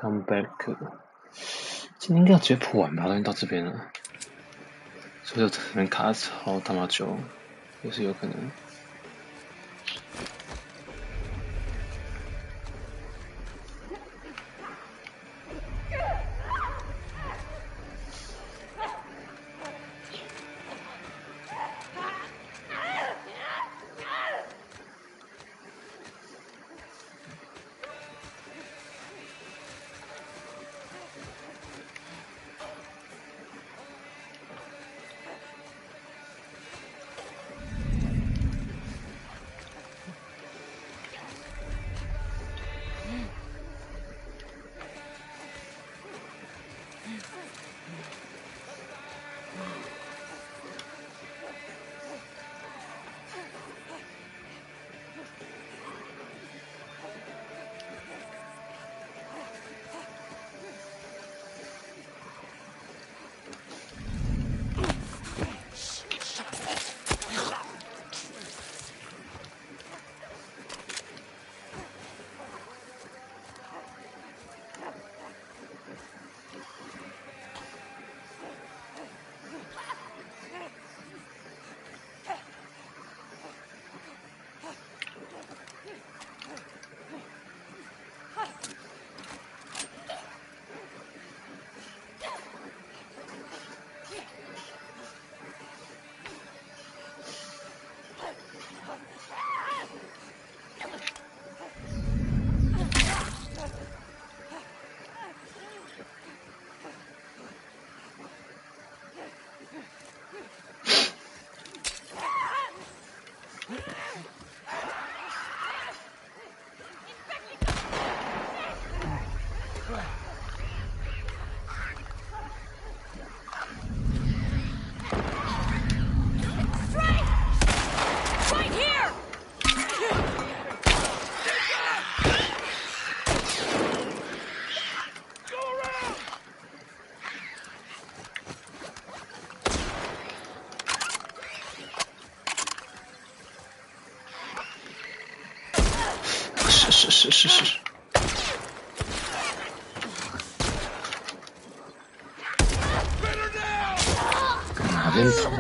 Come back， 今天应该要直接破完吧？都已经到这边了，所以可能卡超他妈久，也是有可能。是。哪边逃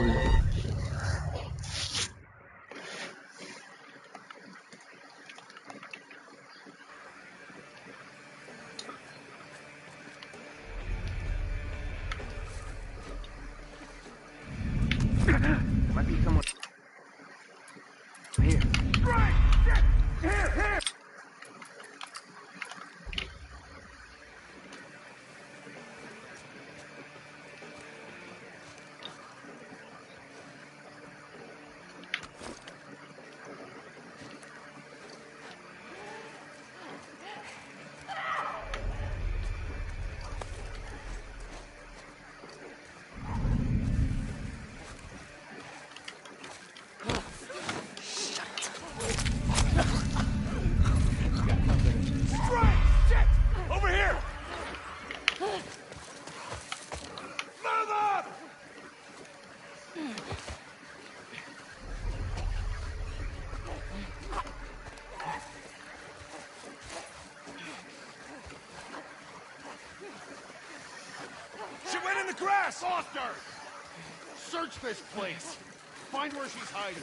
？Foster! Search this place. Find where she's hiding.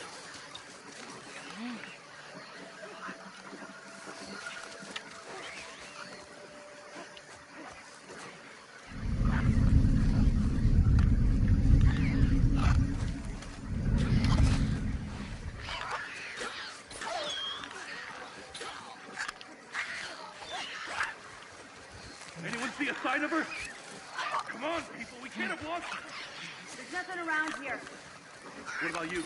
Anyone see a sign of her? Come on, people, we can't have lost her. There's nothing around here. What about you?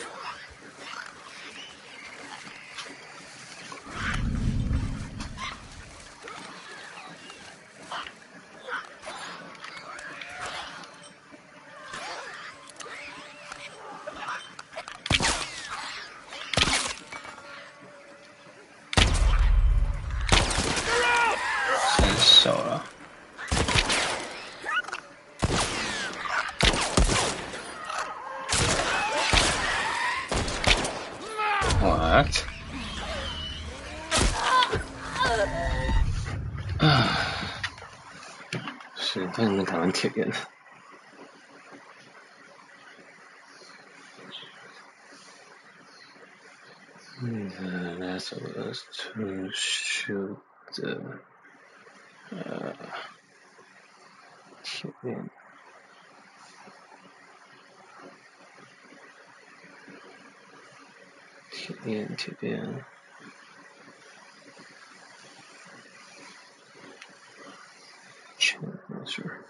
What? 是，他能台湾铁链。Last of us to shoot the 铁链。铁链。Challenger。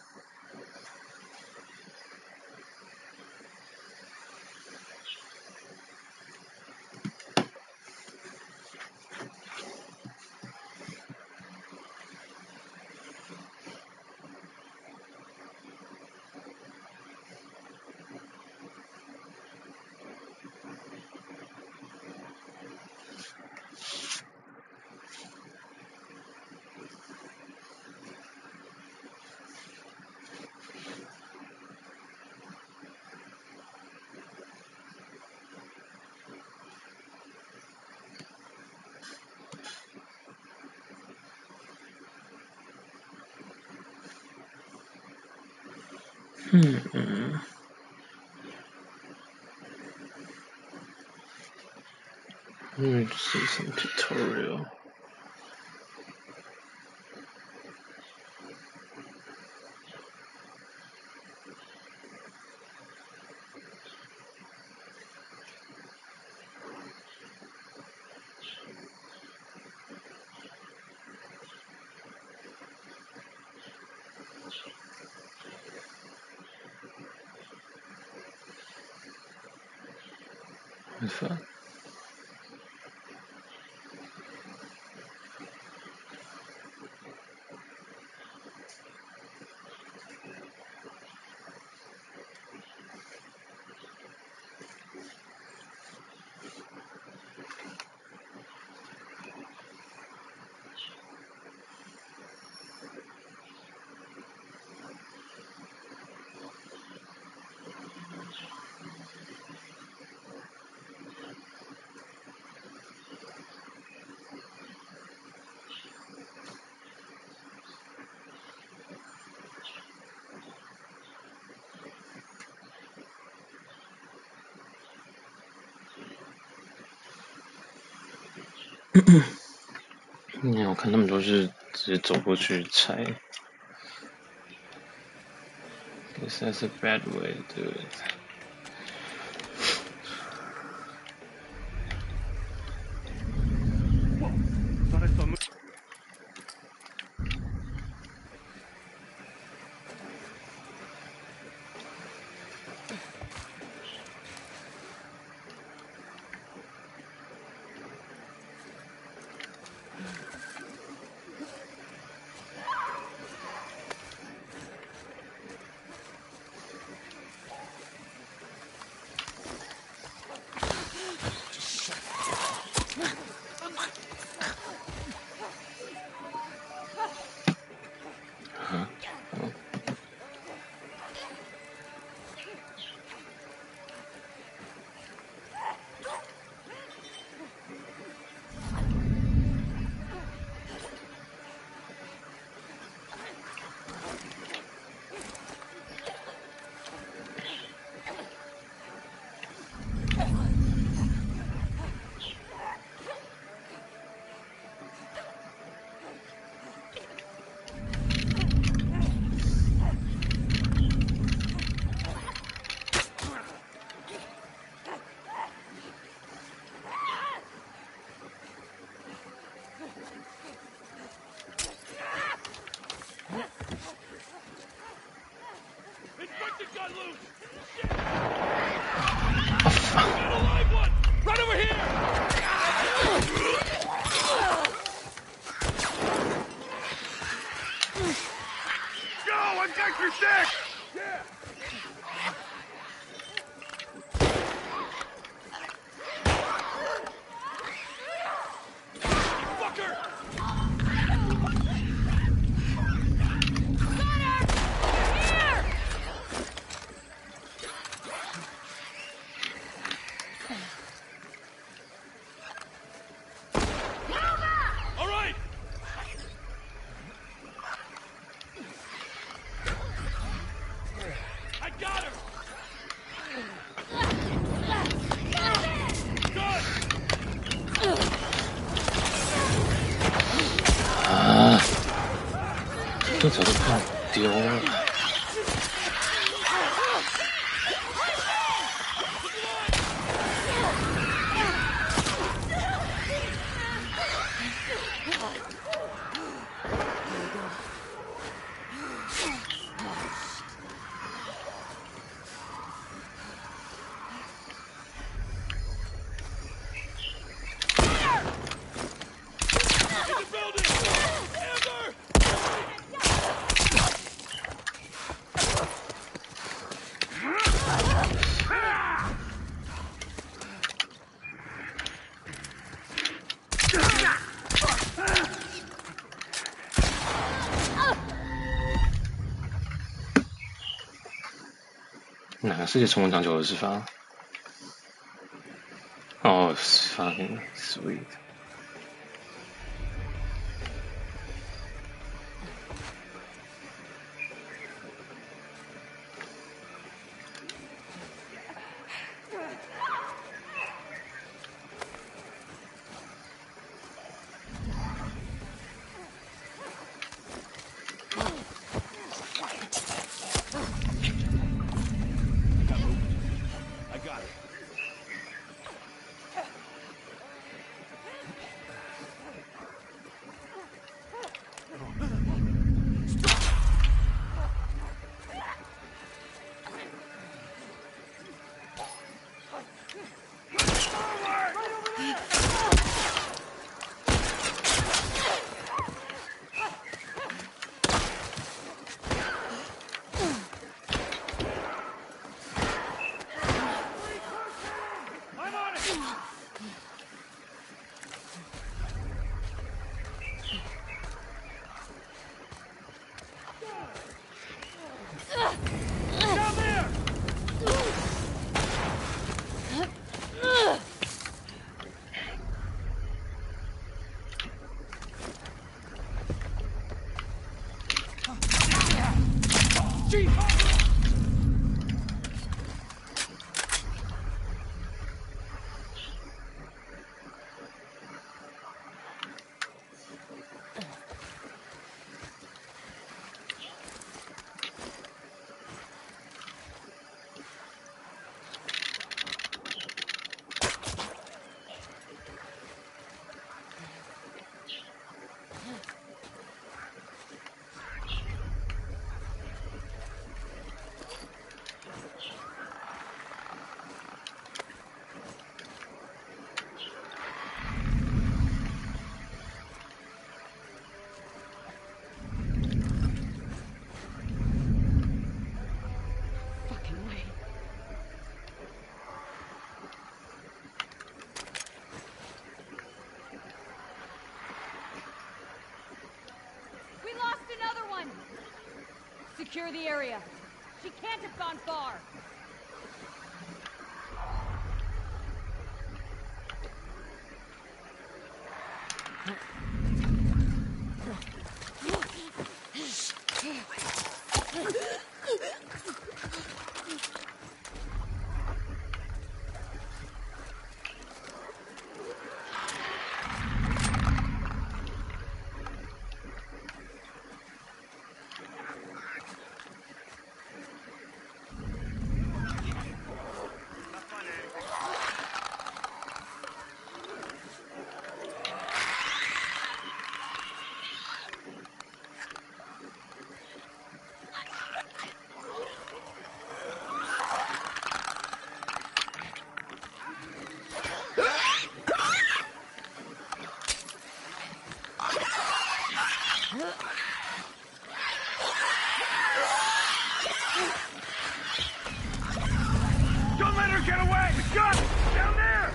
See some tutorial. What's that?我看他们都是直接走过去拆。Guess that's a bad way to do it. Thought I saw. Infected got loose! Shit! Got a live one! Right over here! Go! I'm Dexter 6! Yeah! Fucker! 这早就看丢了。哪个世界充满讲究的是法？哦，fucking sweet。Secure the area. She can't have gone far. Don't let her get away! Gun! Down there!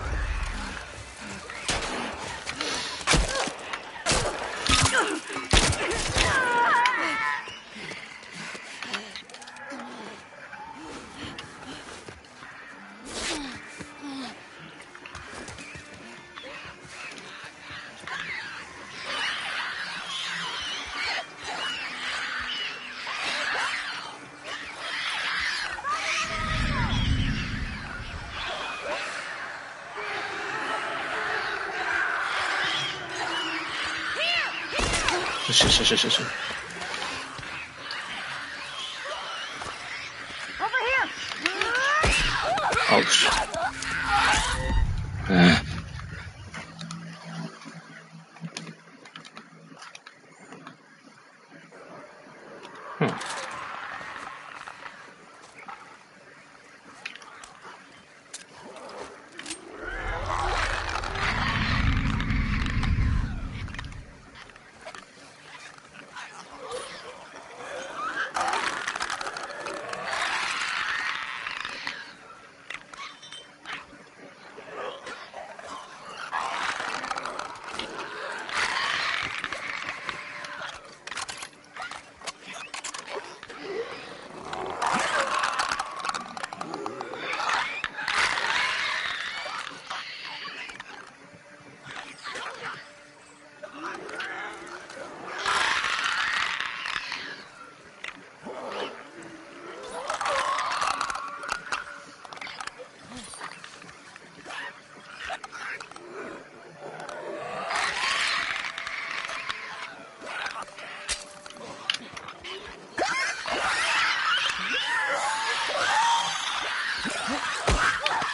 Ouch.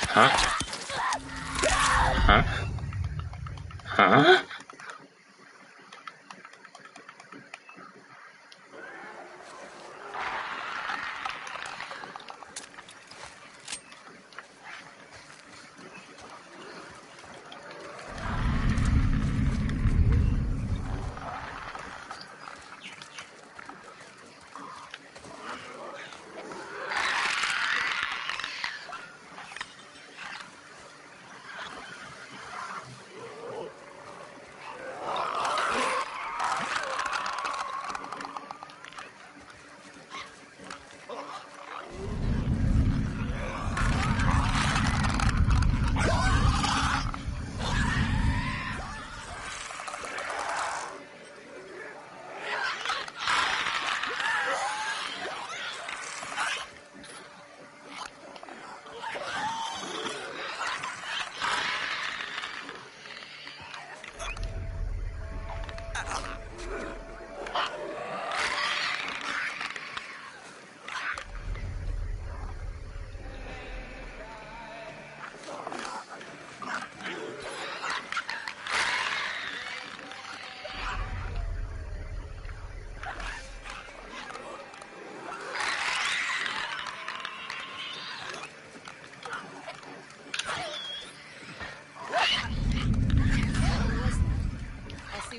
Huh? Huh? Huh?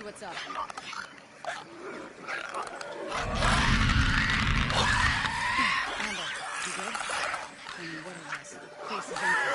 What's up? Amber, you good? Tell me what it was. Case is empty.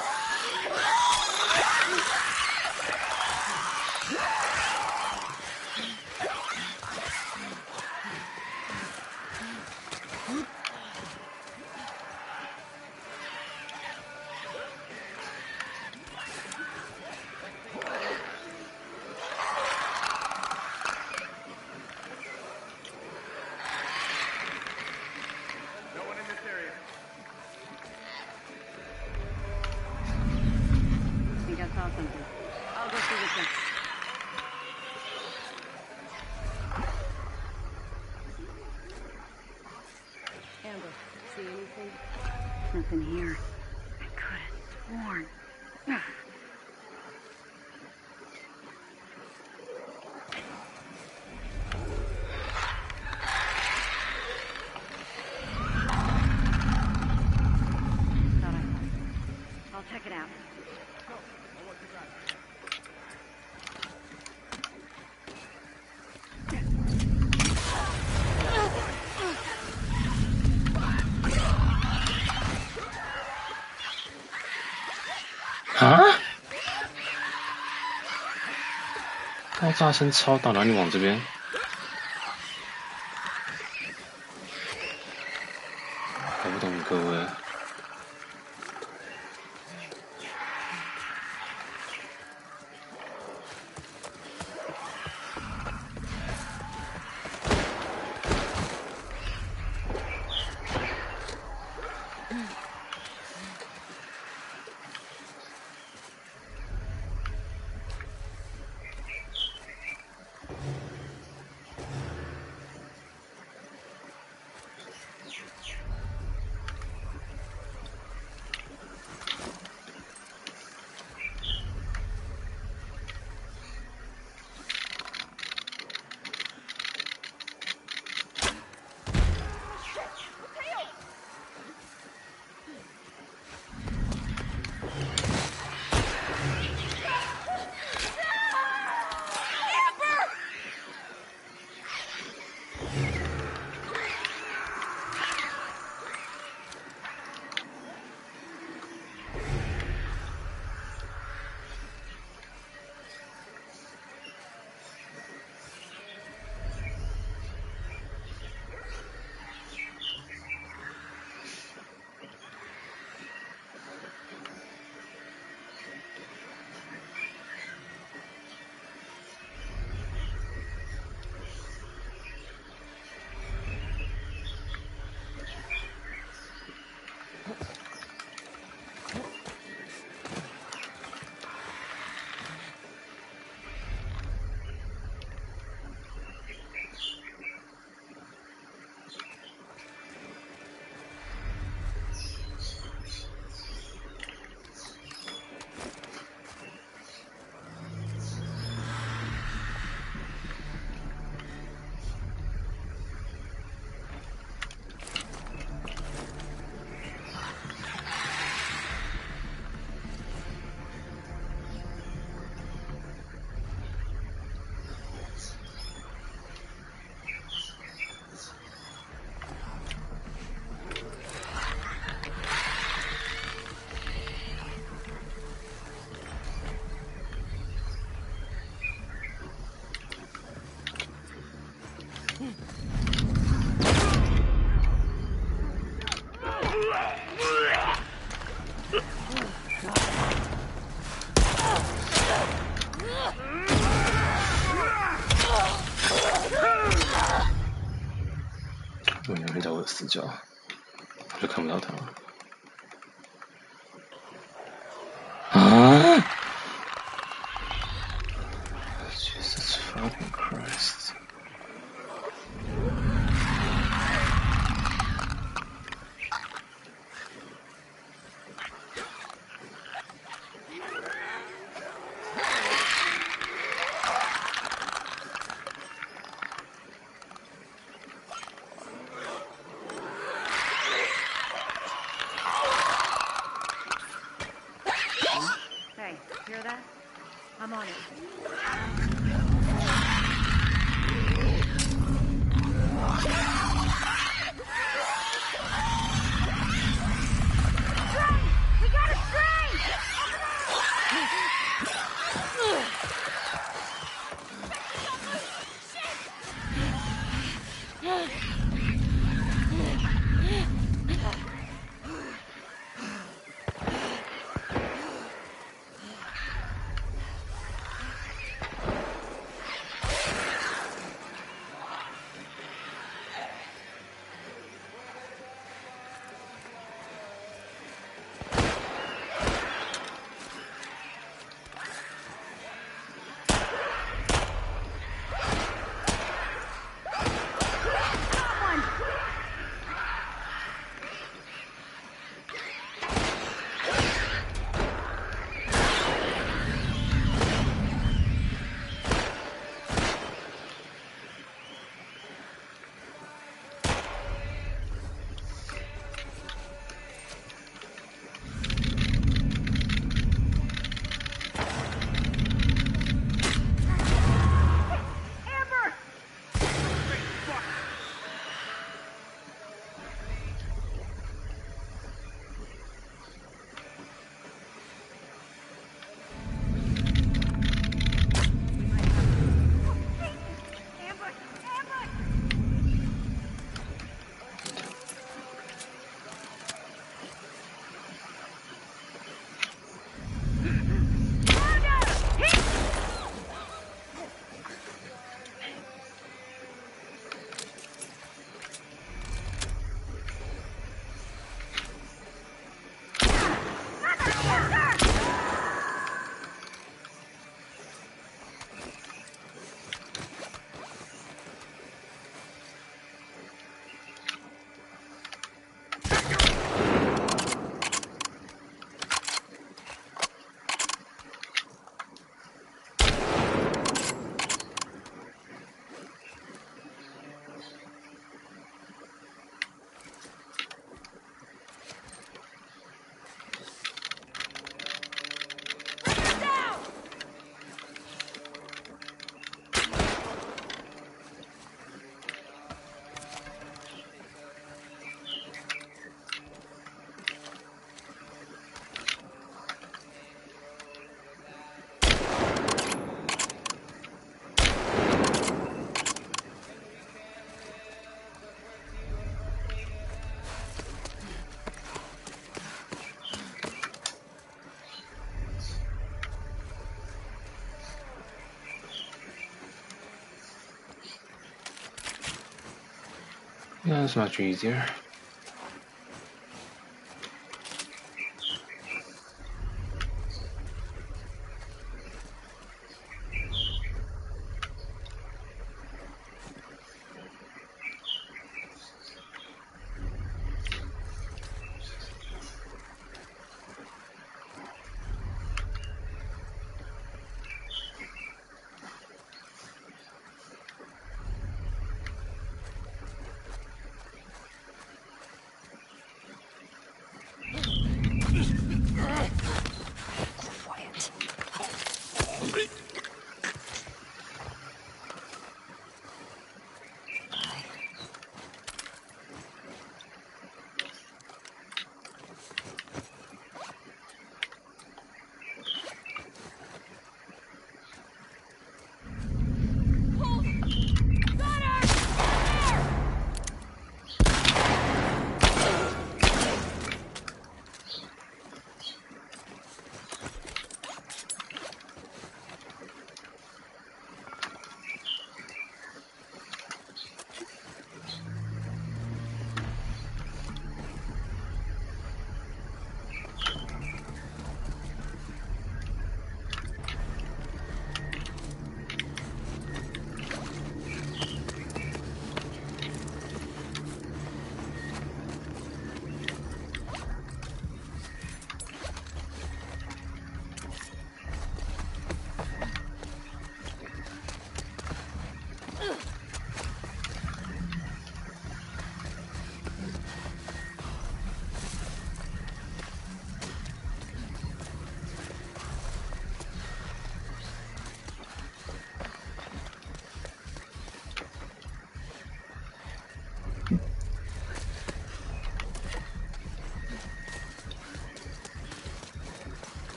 Something. I'll go see what's next. Amber, see anything? Nothing here. I could have sworn. Thought I was. I'll check it out.啊！爆炸声超大，哪里往这边？搞不懂各位。我有人在我的死角，我就看不到他。啊 ！Jesus fucking Christ！ Hey, hear that? I'm on it. We got a train! Amber! Amber! Yeah, that's much easier.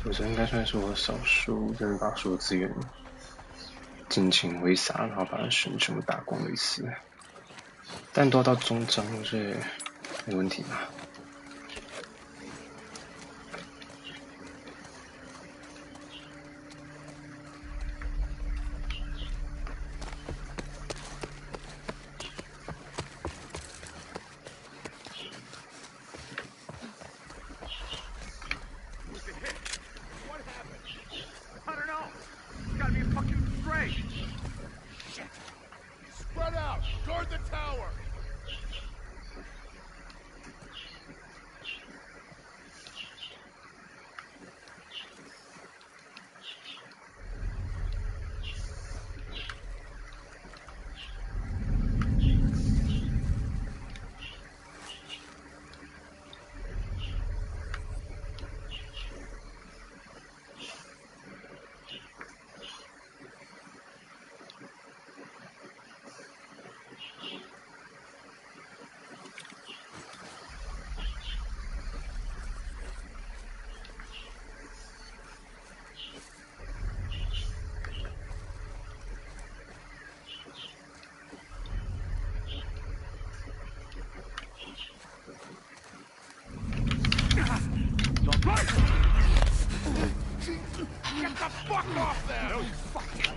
我这应该算是我少数真的把所有资源尽情挥洒，然后把神全部打光了一次。但都要到中章，所以没问题吧？Spread out! Guard the tower! Get the fuck off there! No, you fucking...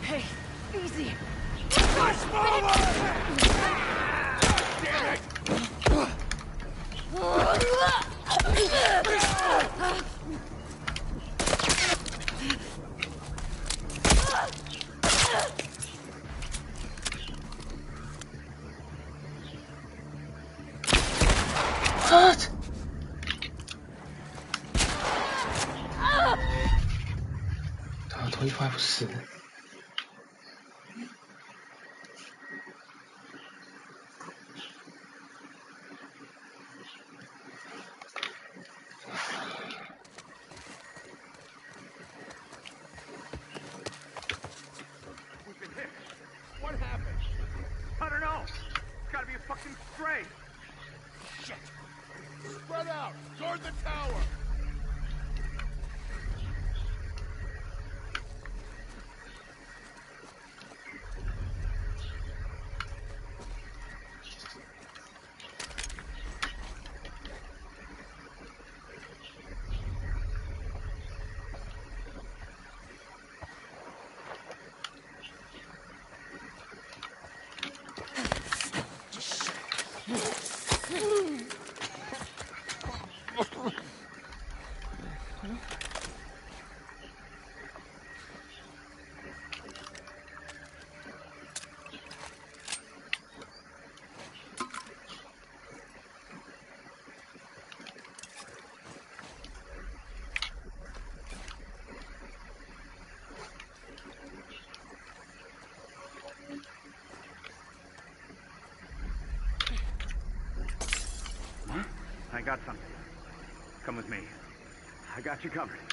Hey, easy. Push forward! Damn it! What? 他头一发不死。What happened? I don't know. It's gotta be a fucking stray. Shit. Spread out. Guard the tower. I got something. Come with me. I got you covered. Who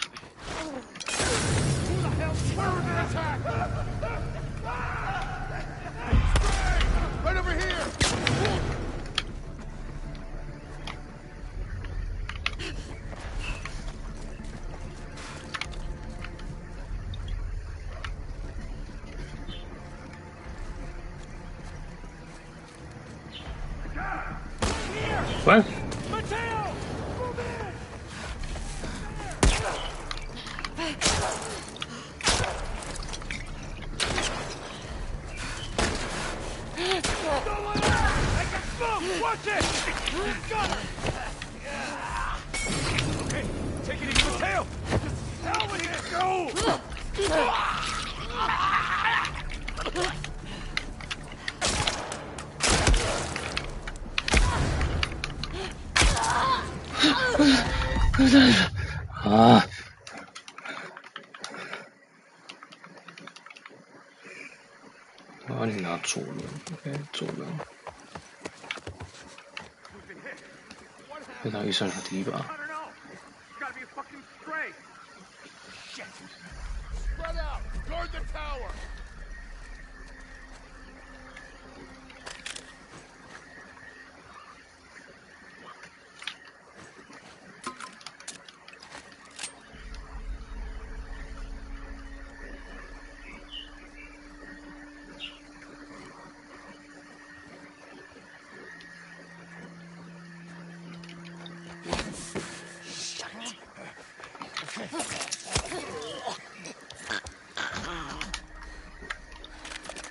the hell's where was their attack? Stray! Right over here! What? Mateo! Move in! Watch it! Got her! Okay, take it easy, Mateo! Just hell with it! Go! 啊！我要你拿左轮 ，OK， 左轮。被他一上小第一把。I don't know. Gotta be a fucking stray. Shit. Spread out. Guard the tower.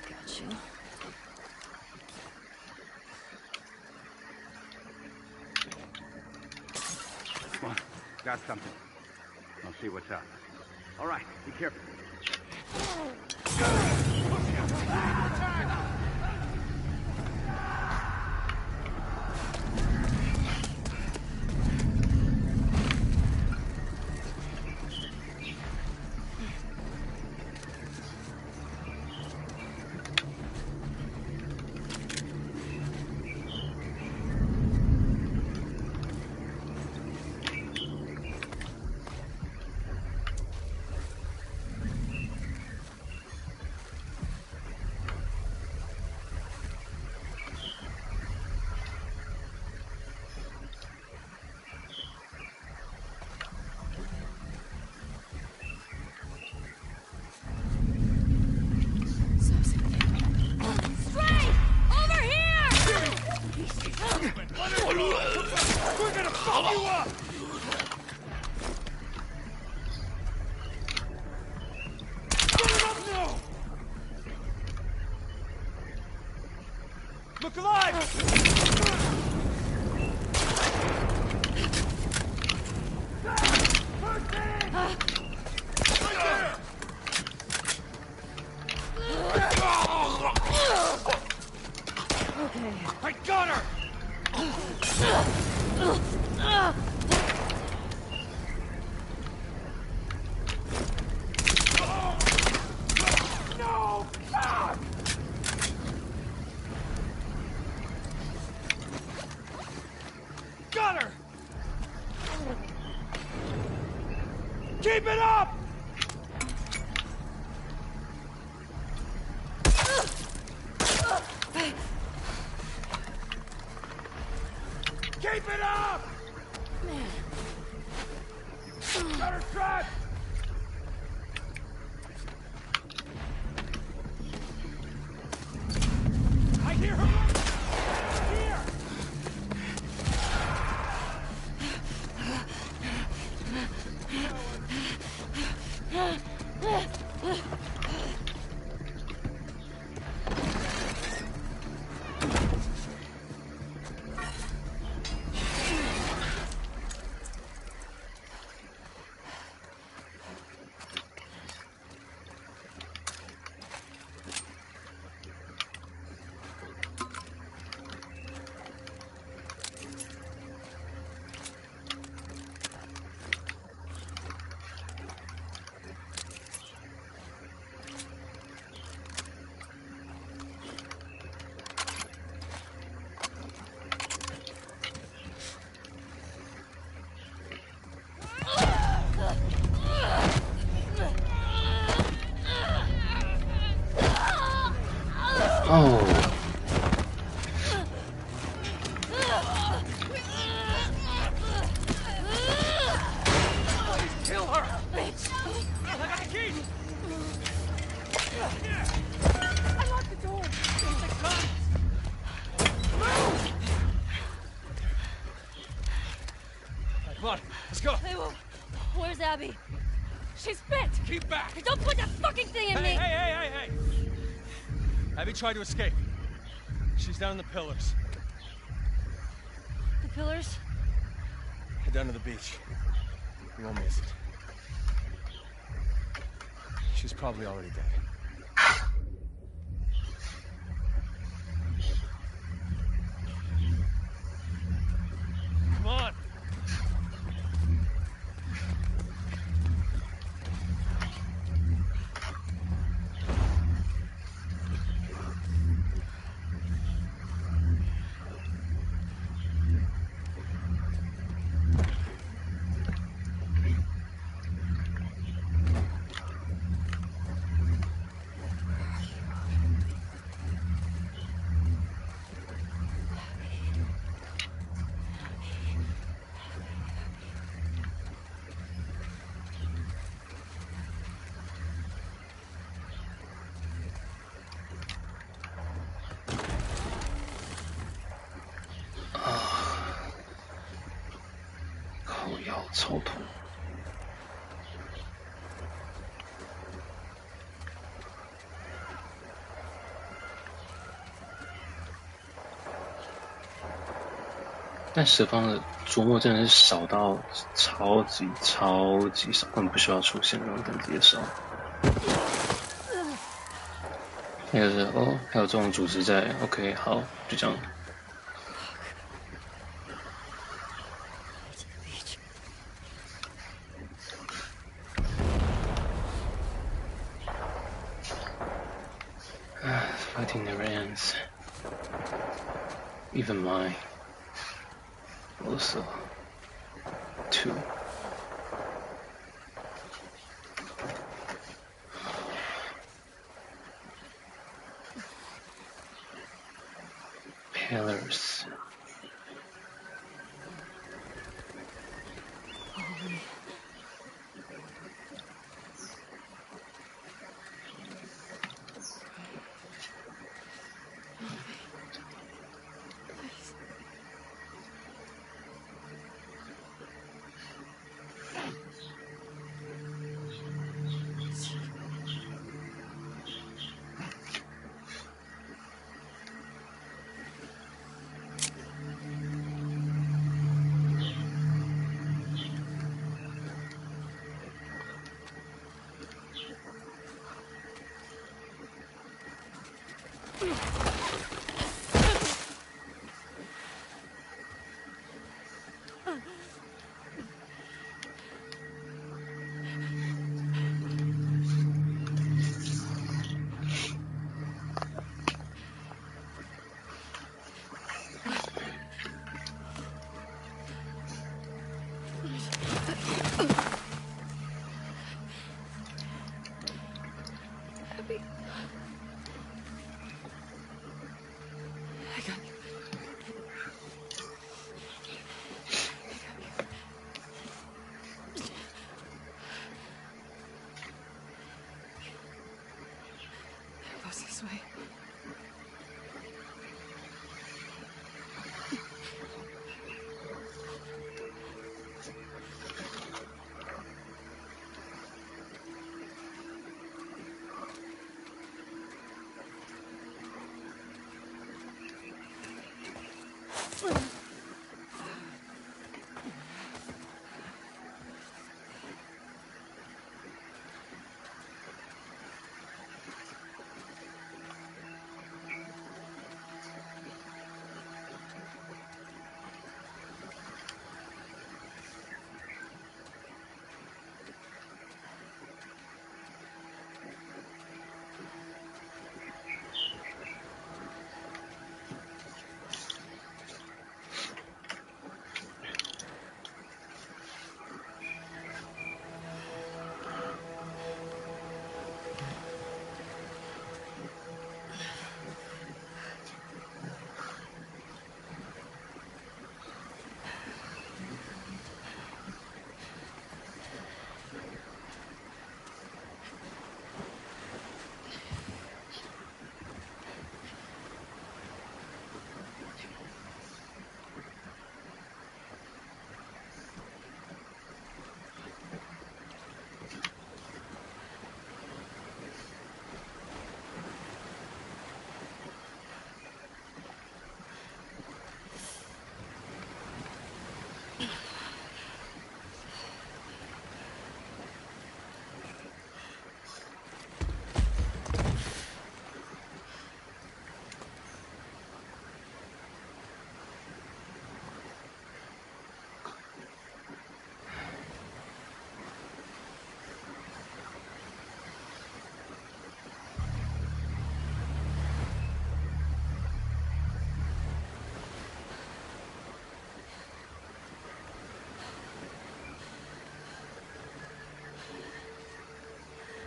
Got you. Come on, got something. I'll see what's up. All right, be careful. Stray! Over here! We're gonna fuck you up! Get him up now! Look alive! Okay. I got her! No! God! Got her! Keep it up! Keep it up! Got her trapped! I hear her! Here! Oh. Kill her! Bitch! I got the key! I locked the door! The guns! Move! Come on, let's go! Hey, where's Abby? She's bit! Keep back! Hey, don't put that fucking thing in me! Hey! Abby tried to escape. She's down in the pillars. The pillars? Head down to the beach. You won't miss it. She's probably already dead. Come on! 靠腰超痛。但蛇方的琢磨真的是少到超级少，根本不需要出现那种等级的少。那个是哦，还有这种组织在 ，OK， 好，就这样。Fighting never ends. Even mine. Also, too. Pillars. This way.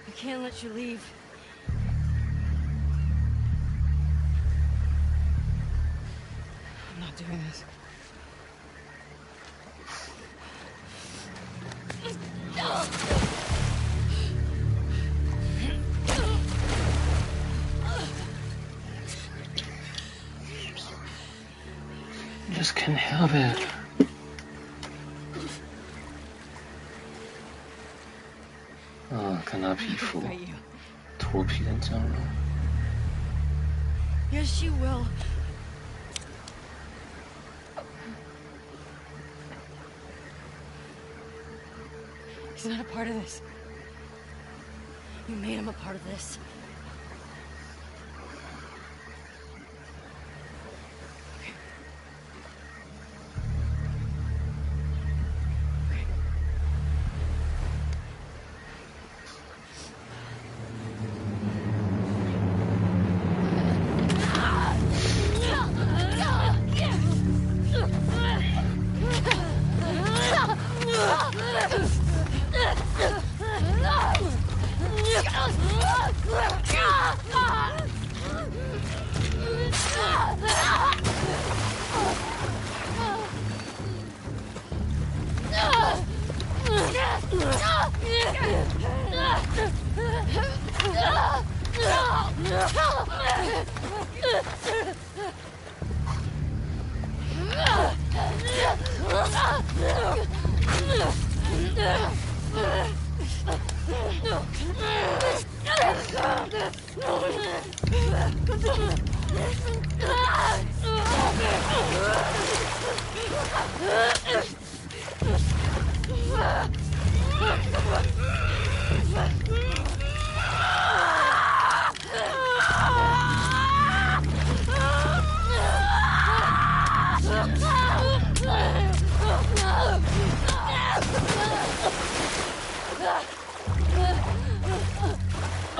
I can't let you leave. I'm not doing this. Just can't help it. 啊，看他皮肤 Fight you. 脱皮成这样了。 Yes, she will. He's not a part of this. You made him a part of this.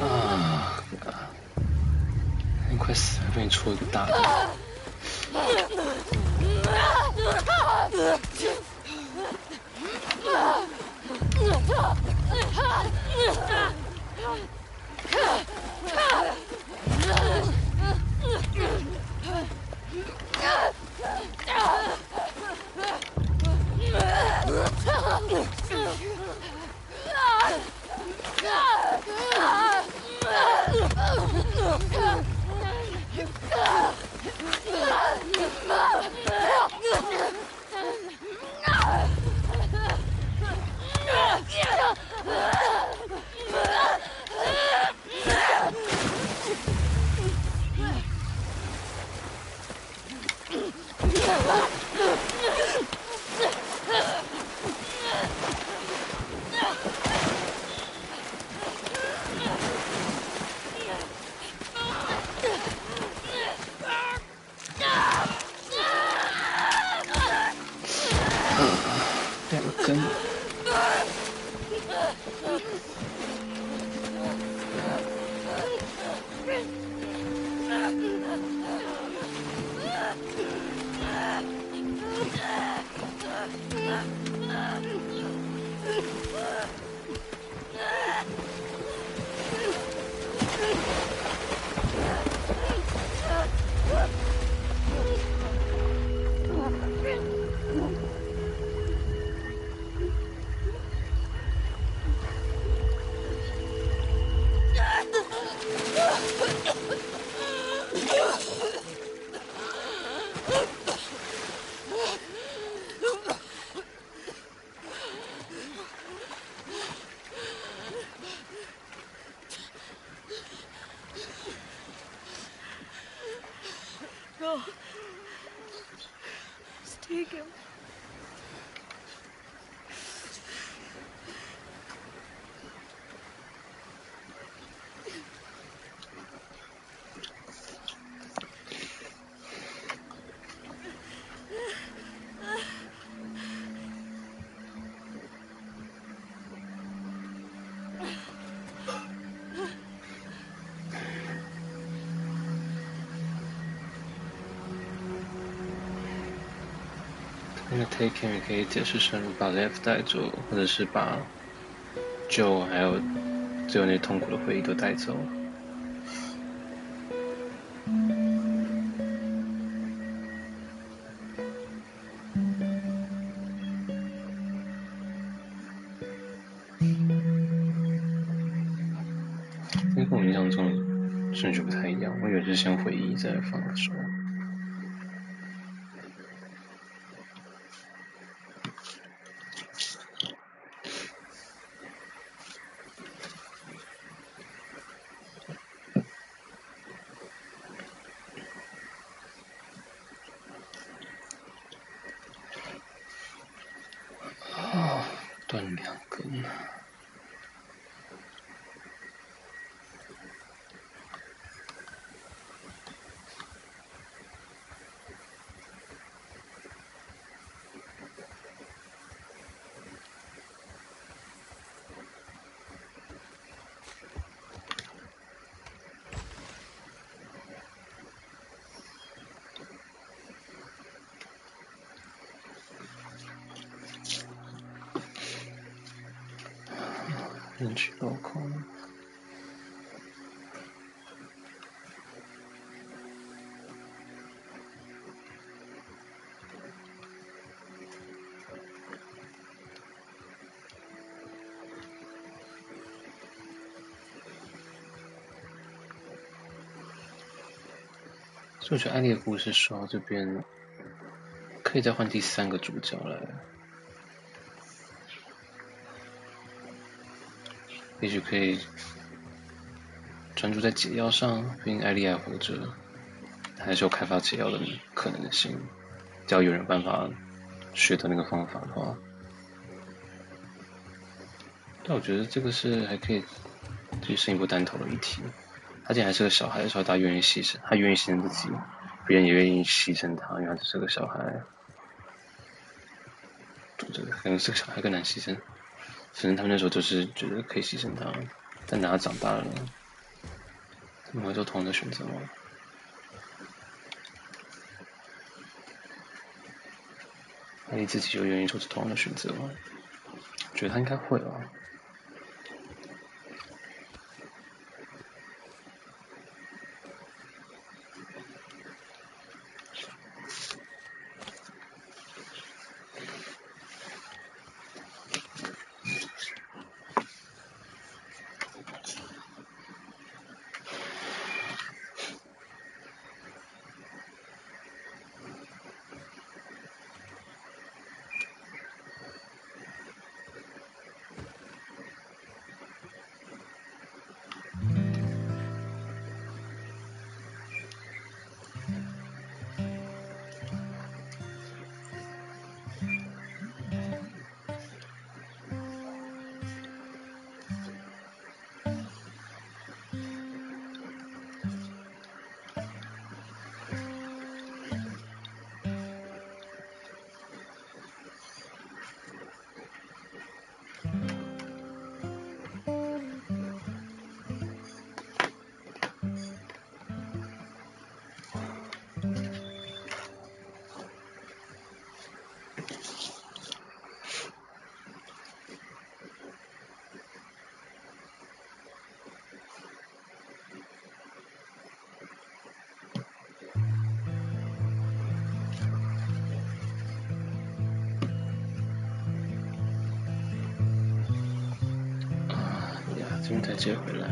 啊！你快死了，被你戳一个大的。两个根。Go. Just take him.那个 take him 也可以解释成把 Lev 带走，或者是把 Joe 还有只有那痛苦的回忆都带走。这跟我印象中顺序不太一样，我以为是先回忆再放手。断2根。人去楼空。所以我觉得艾莉的故事说到这边，可以再换第3个主角来。也许可以专注在解药上，毕竟艾莉还活着，还是有开发解药的可能性。只要有人有办法学到那个方法的话，但我觉得这个是还可以去生一部单头的议题。他既然还是个小孩的时候，他愿意牺牲，他愿意牺牲自己，别人也愿意牺牲他，因为他只是个小孩。这个可能是个小孩更难牺牲，反正他们那时候就是觉得可以牺牲他，但等他长大了，他们会做同样的选择吗？艾莉自己就愿意做出同样的选择吗？我觉得他应该会吧。这边再接回来。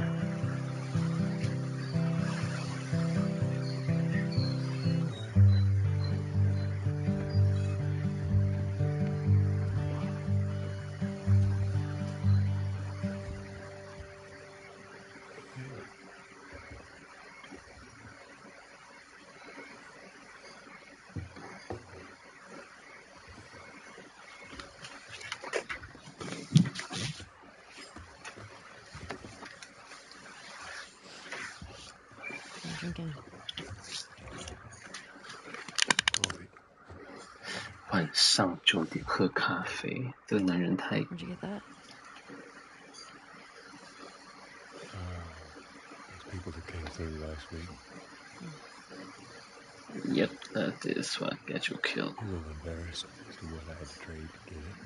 Drinking. 晚上9点喝咖啡，这个男人太 Where'd you get that? Those people that came through last week. Yep, that is what got you killed. A little embarrassed as to what I had to trade to get it,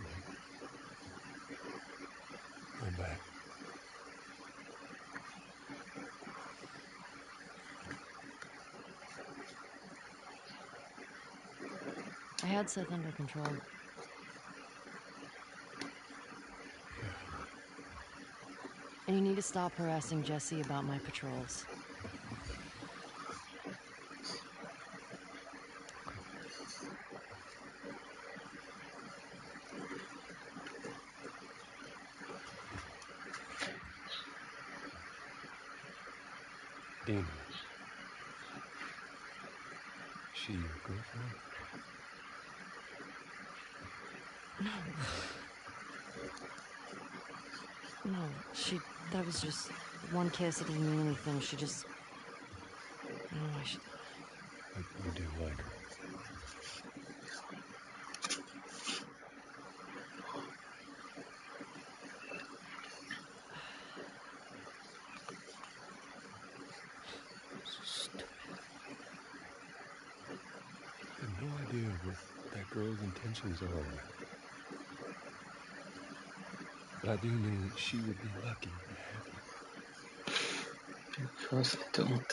but I'm back. I had Seth under control. Yeah. And you need to stop harassing Jesse about my patrols. Dina. She your girlfriend? No. No, that was just one kiss. It didn't mean anything. She just... I don't know why she did that. You do like her. Stupid. I have no idea what that girl's intentions are. But I do know that she would be lucky to have you. Because I don't.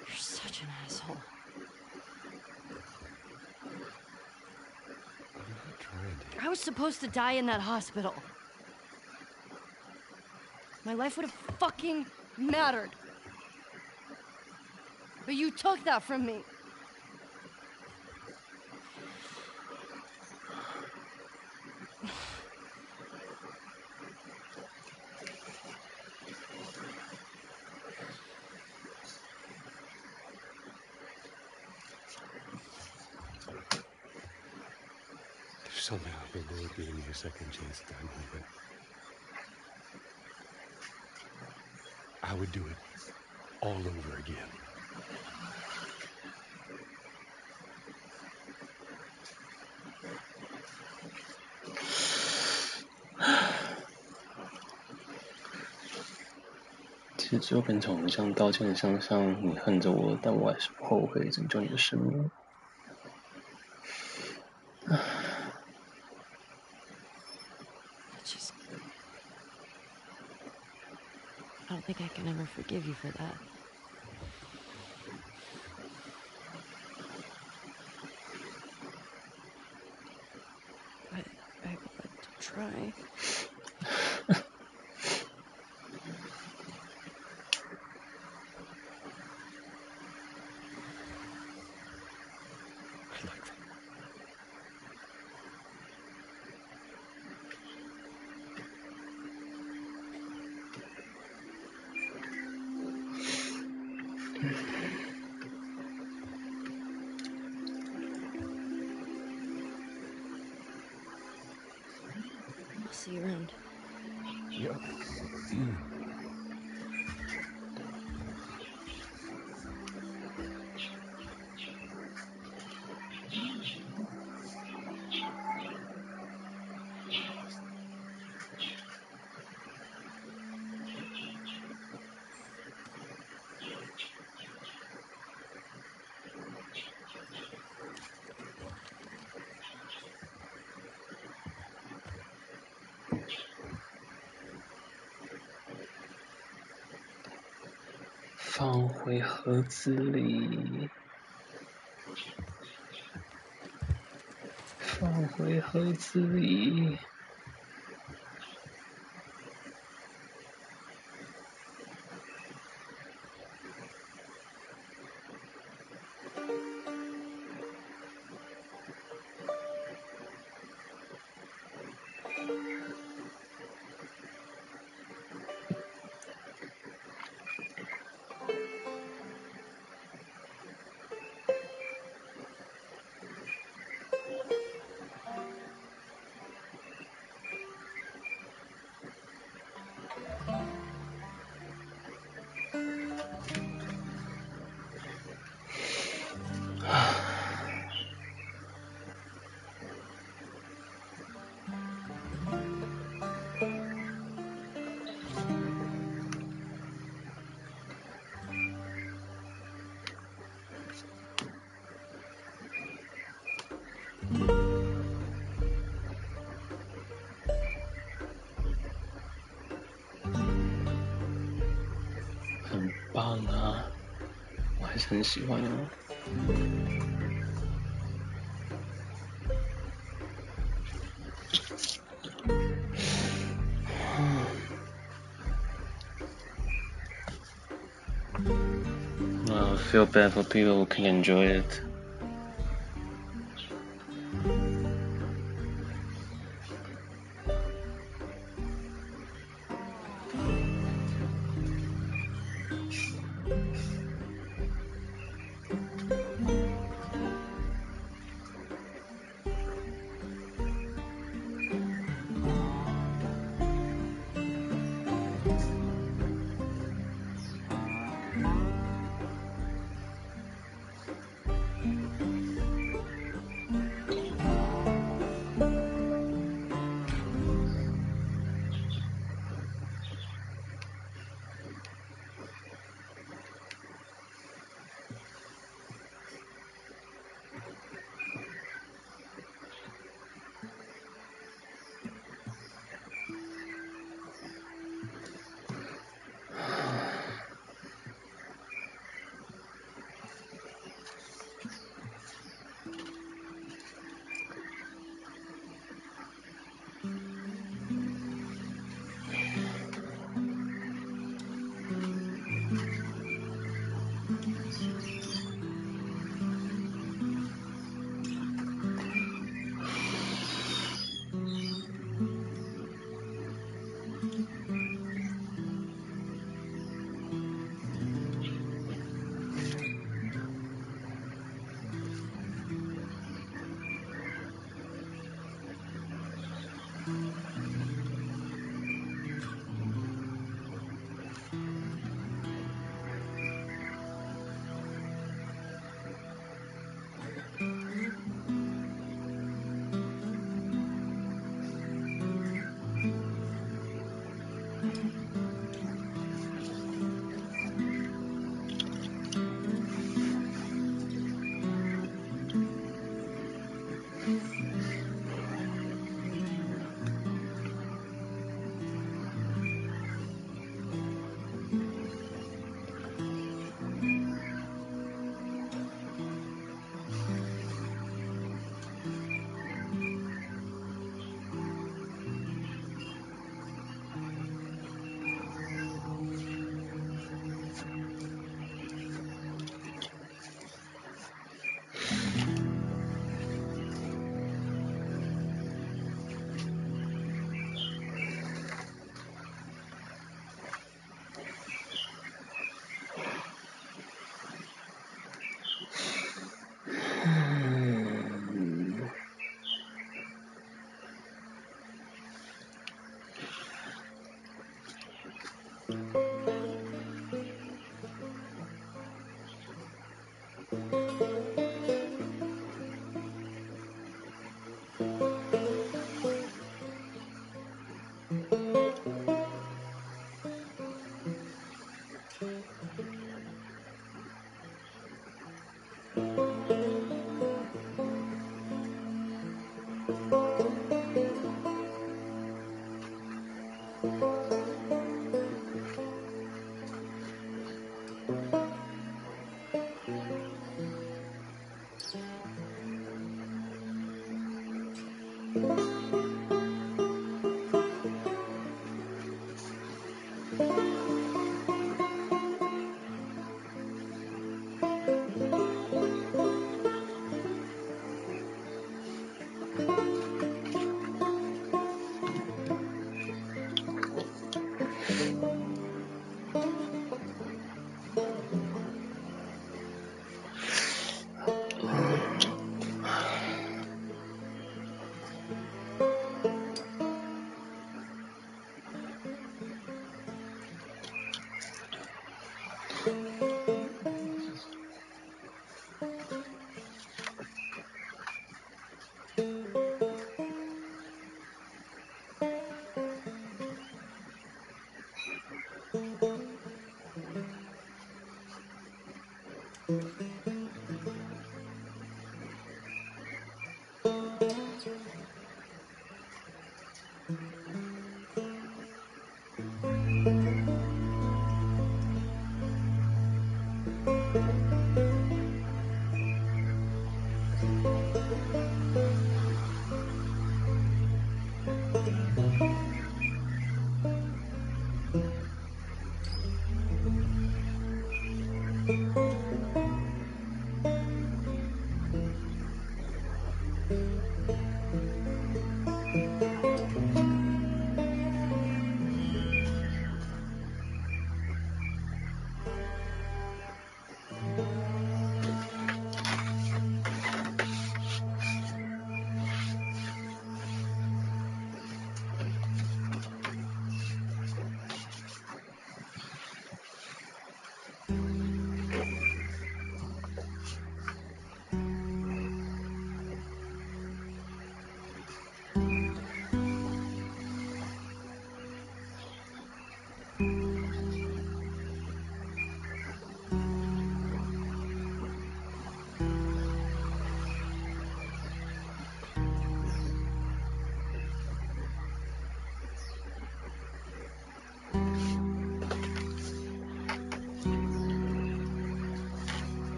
You're such an asshole. I'm not trying to. I was supposed to die in that hospital. My life would have fucking mattered. But you took that from me. If somehow the Lord gave me a second chance at that moment, I would do it all over again.其实只有变成我们这样道歉的相向，你恨着我，但我还是不后悔拯救你的生命。I don't think I can ever forgive you for that. But I would like to try. I'd like that. I'll see you around. Yep.放回盒子里，放回盒子里。很棒啊，我还是很喜欢哦。I feel bad for people who can enjoy it.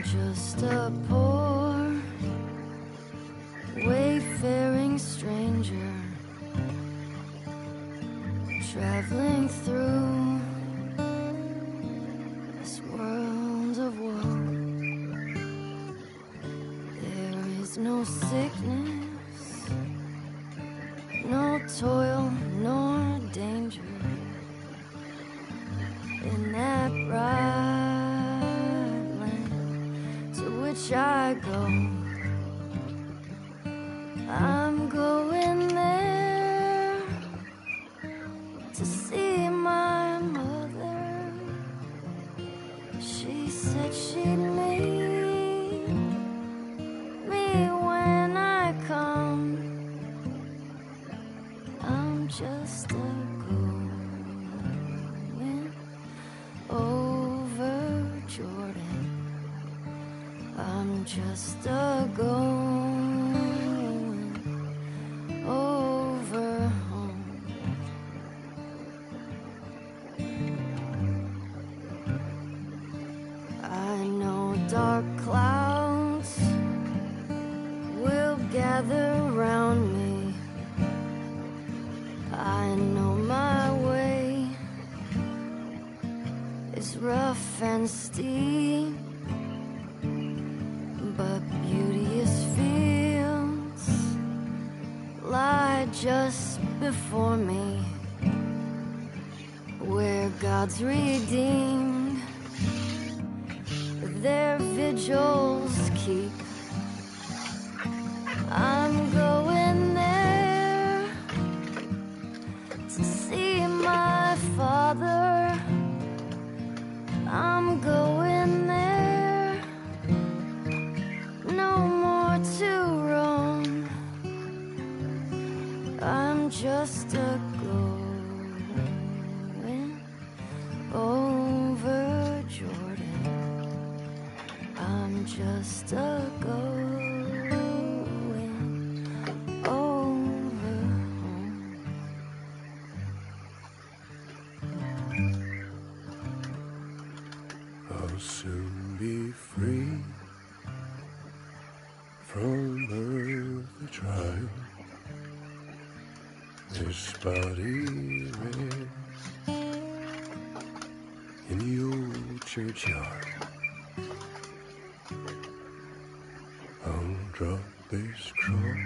just a poor wayfaring stranger traveling through this world of woe. There is no sickness, no toil, nor danger in that bright land to which I go. I'm going there to see my mother. She said she'd meet me when I come. I'm just a going over Jordan. I'm just a going over home. I know dark clouds will gather round me. I know my way is rough and steep, but beauteous fields lie just before me, where God's redeemed their vigils keep. I'm going there to see my Father. I'm going there, no more to roam. I'm just a going over Jordan. I'm just a going over home. I'll soon be free from earthly trial. This body rests in the old churchyard. I'll drop this cross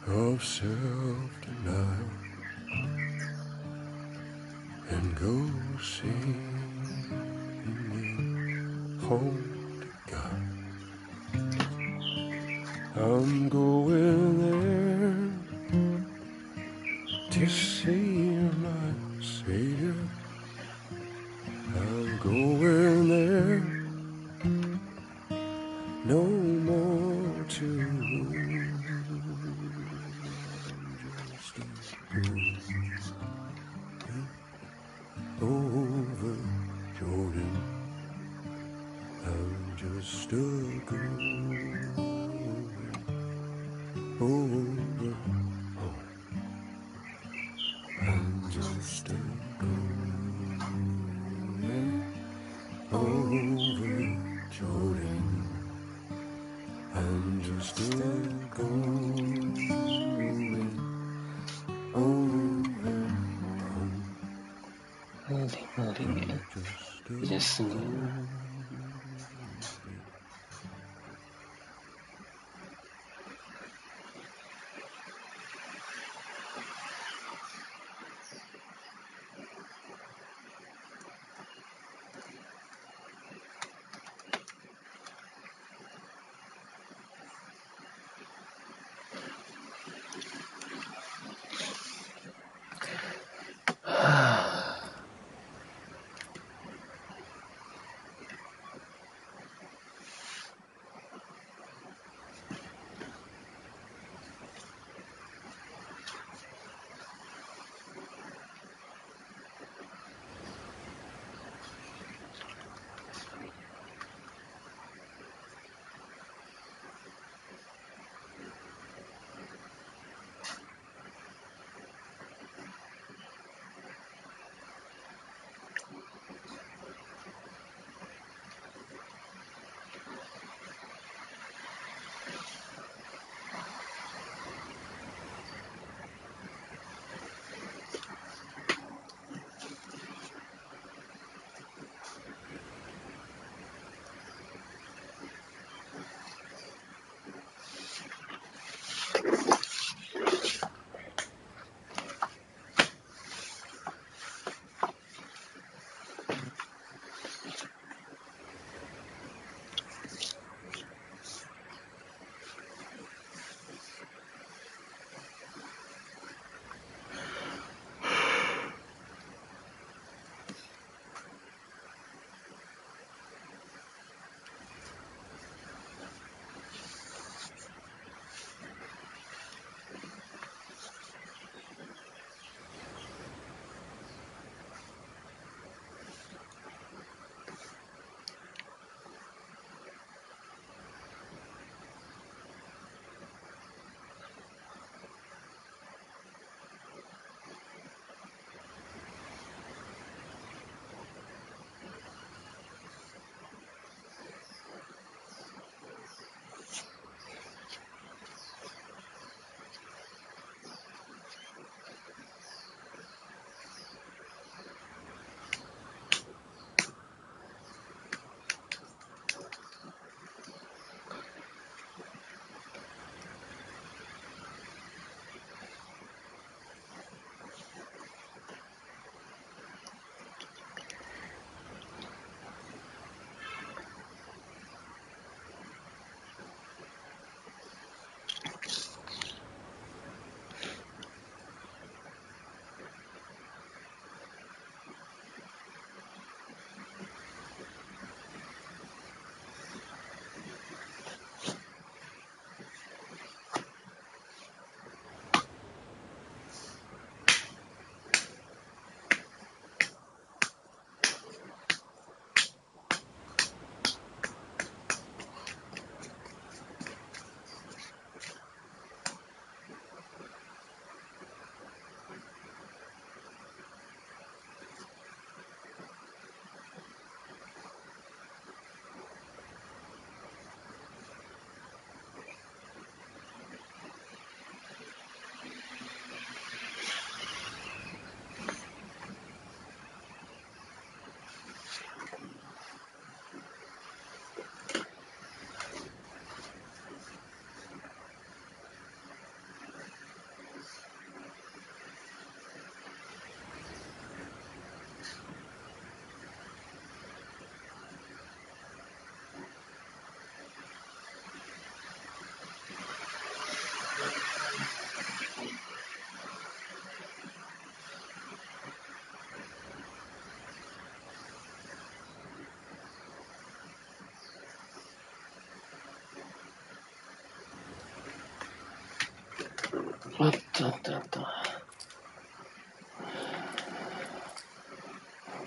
of self-denial and go singing home to God. I'm going there to see my Savior. I'm going there, no more to just over Jordan. I'm just a going over home. I'm just a going over Jordan. I'm just a going over home. 2020年，已经4年了。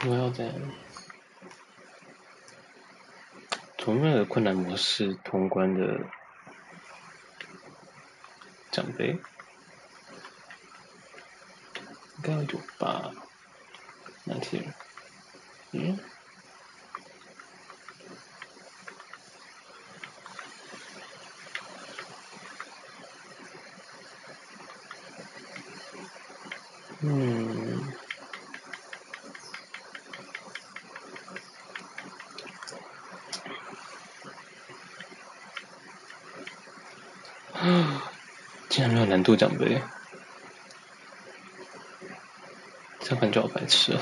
Well then， 同样的困难模式通关的奖杯，应该有吧？那天，竟然没有难度奖杯，这样感觉好白痴啊！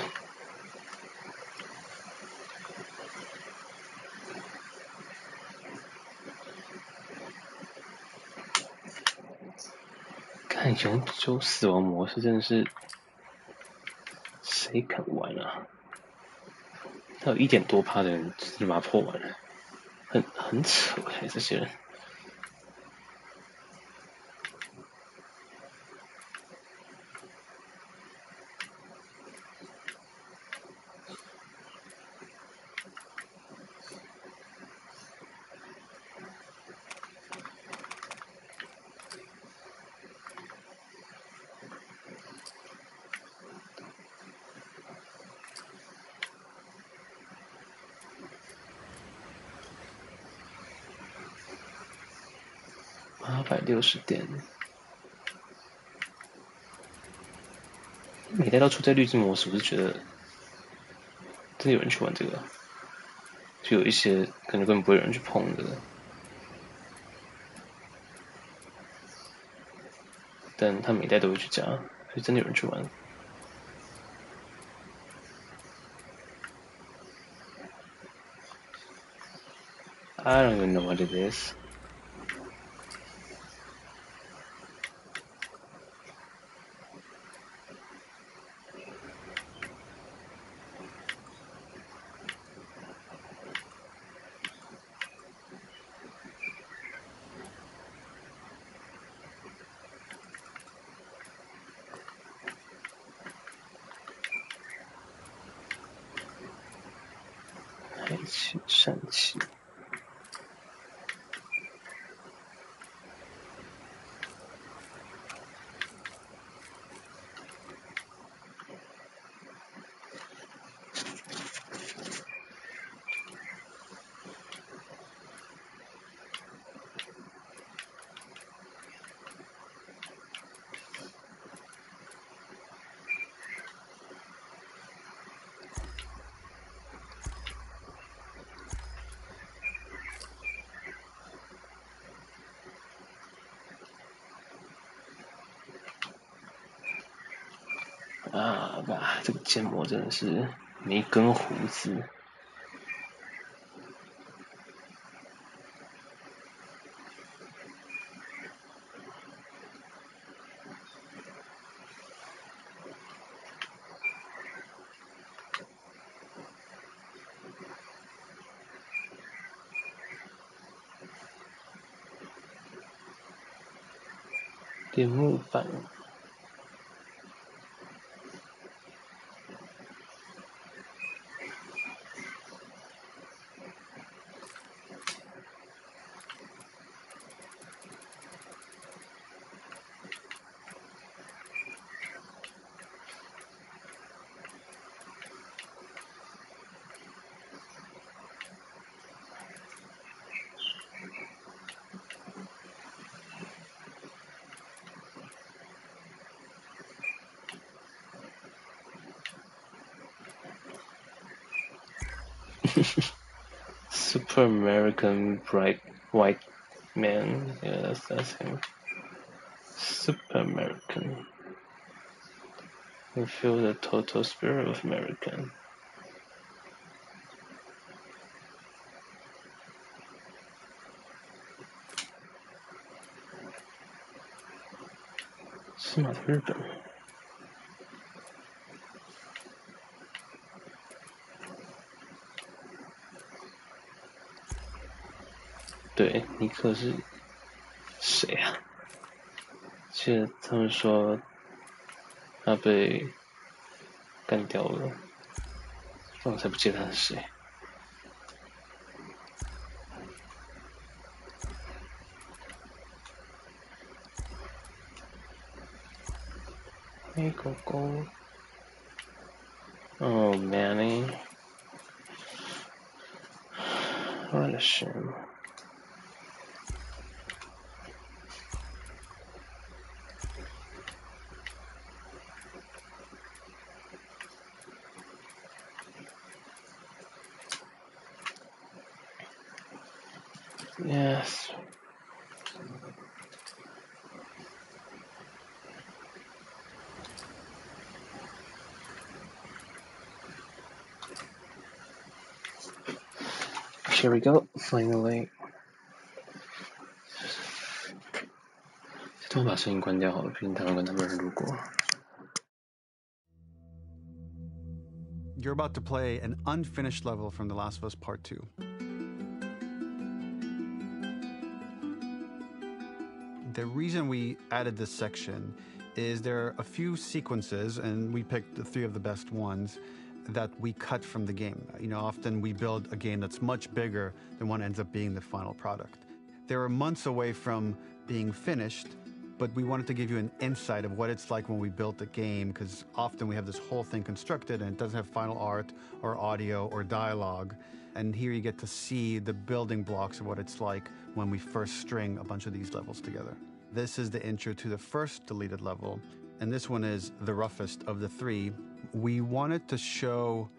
看永久死亡模式真的是，谁敢玩啊？他有1点多%的人真的把它破完了，很扯这些人。860点，每代都出在绿之模式，我是觉得真的有人去玩这个，就有一些可能根本不会有人去碰的，但他每代都会去加，所以真的有人去玩。I don't even know what it is. 黑气疝气。这个建模真的是没根胡子。点木板。Super American Bright White Man, yeah, that's him. Super American. You feel the total spirit of American. 是吗？日本。对，尼克是谁啊？且他们说他被干掉了，但我才不记得他是谁。黑狗狗。Oh, Manny. What a shame. Yes. Here we go, finally. 先把声音关掉好了，毕竟台湾跟他们人路过。You're about to play an unfinished level from The Last of Us Part 2. The reason we added this section is there are a few sequences, and we picked the 3 of the best ones, that we cut from the game. Often we build a game that's much bigger than what ends up being the final product. They were months away from being finished, but we wanted to give you an insight of what it's like when we built a game, because often we have this whole thing constructed and it doesn't have final art or audio or dialogue. And here you get to see the building blocks of what it's like when we first string a bunch of these levels together. This is the intro to the first deleted level, and this one is the roughest of the 3. We wanted to show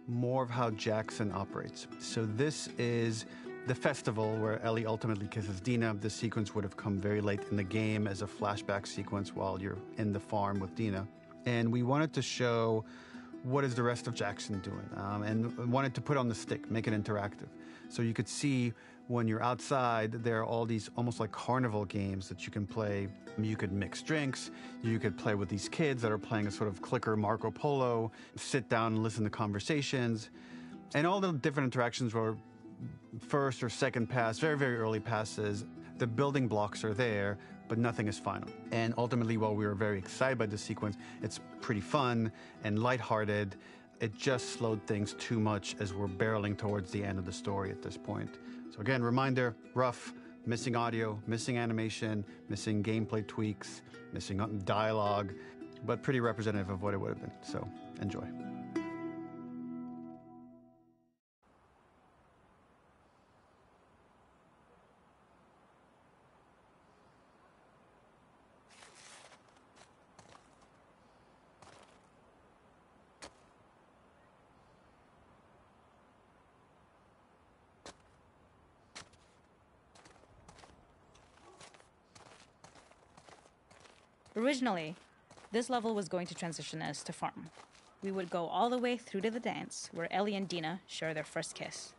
more of how Jackson operates. So this is the festival where Ellie ultimately kisses Dina. This sequence would have come very late in the game as a flashback sequence while you're in the farm with Dina. And we wanted to show what is the rest of Jackson doing, and wanted to put on the stick, make it interactive. So you could see when you're outside, there are all these almost like carnival games that you can play. You could mix drinks, you could play with these kids that are playing a sort of clicker Marco Polo, sit down and listen to conversations. And all the different interactions were first or second pass, very, very early passes. The building blocks are there, but nothing is final. And ultimately, while we were very excited by this sequence, it's pretty fun and lighthearted. It just slowed things too much as we're barreling towards the end of the story at this point. So again, reminder, rough, missing audio, missing animation, missing gameplay tweaks, missing dialogue, but pretty representative of what it would have been. So enjoy. Originally, this level was going to transition us to farm. We would go all the way through to the dance, where Ellie and Dina share their first kiss.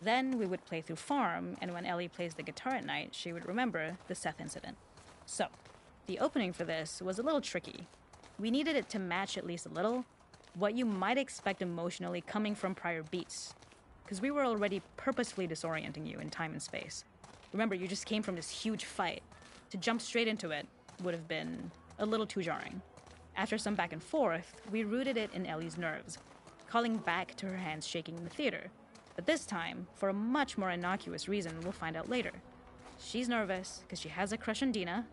Then we would play through farm, and when Ellie plays the guitar at night, she would remember the Seth incident. So, the opening for this was a little tricky. We needed it to match at least a little what you might expect emotionally coming from prior beats, because we were already purposefully disorienting you in time and space. Remember, you just came from this huge fight. To jump straight into it would have been a little too jarring. After some back and forth, we rooted it in Ellie's nerves, calling back to her hands shaking in the theater. But this time, for a much more innocuous reason we'll find out later. She's nervous because she has a crush on Dina,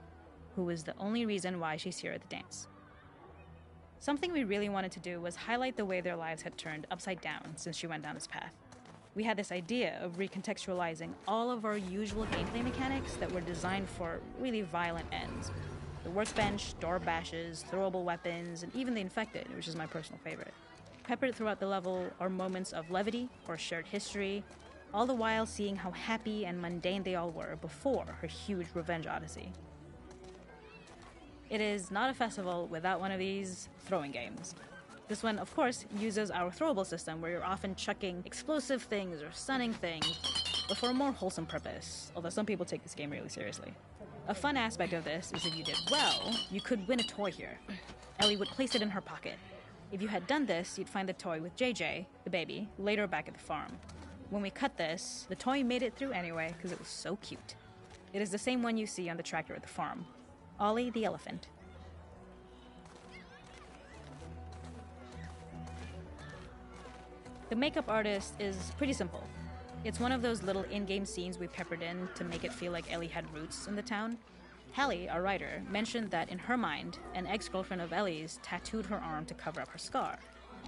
who is the only reason why she's here at the dance. Something we really wanted to do was highlight the way their lives had turned upside down since she went down this path. We had this idea of recontextualizing all of our usual gameplay mechanics that were designed for really violent ends. The workbench, door bashes, throwable weapons, and even the infected, which is my personal favorite. Peppered throughout the level are moments of levity or shared history, all the while seeing how happy and mundane they all were before her huge revenge odyssey. It is not a festival without one of these throwing games. This one, of course, uses our throwable system where you're often chucking explosive things or stunning things, but for a more wholesome purpose, although some people take this game really seriously. A fun aspect of this is if you did well, you could win a toy here. Ellie would place it in her pocket. If you had done this, you'd find the toy with JJ, the baby, later back at the farm. When we cut this, the toy made it through anyway because it was so cute. It is the same one you see on the tractor at the farm. Ollie the elephant. The makeup artist is pretty simple. It's one of those little in-game scenes we peppered in to make it feel like Ellie had roots in the town. Hallie, our writer, mentioned that in her mind, an ex-girlfriend of Ellie's tattooed her arm to cover up her scar.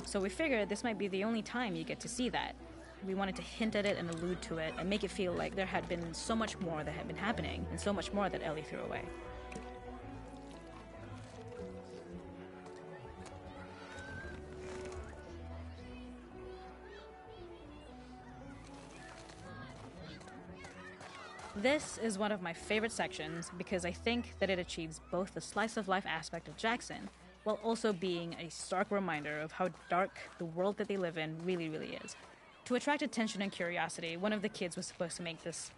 So we figured this might be the only time you get to see that. We wanted to hint at it and allude to it and make it feel like there had been so much more that had been happening and so much more that Ellie threw away. This is one of my favorite sections because I think that it achieves both the slice-of-life aspect of Jackson while also being a stark reminder of how dark the world that they live in really, really is. To attract attention and curiosity, one of the kids was supposed to make this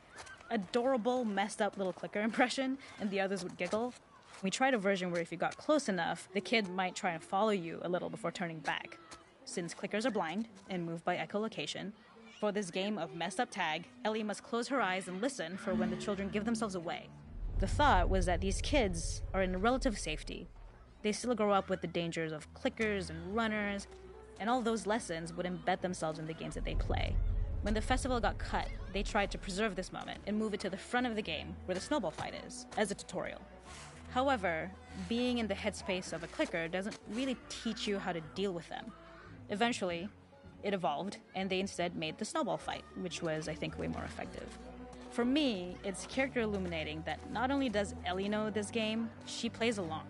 adorable, messed up little clicker impression, and the others would giggle. We tried a version where if you got close enough, the kid might try and follow you a little before turning back. Since clickers are blind and move by echolocation, for this game of messed up tag, Ellie must close her eyes and listen for when the children give themselves away. The thought was that these kids are in relative safety. They still grow up with the dangers of clickers and runners, and all those lessons would embed themselves in the games that they play. When the festival got cut, they tried to preserve this moment and move it to the front of the game where the snowball fight is, as a tutorial. However, being in the headspace of a clicker doesn't really teach you how to deal with them. Eventually, it evolved, and they instead made the snowball fight, which was, I think, way more effective. For me, it's character illuminating that not only does Ellie know this game, she plays along.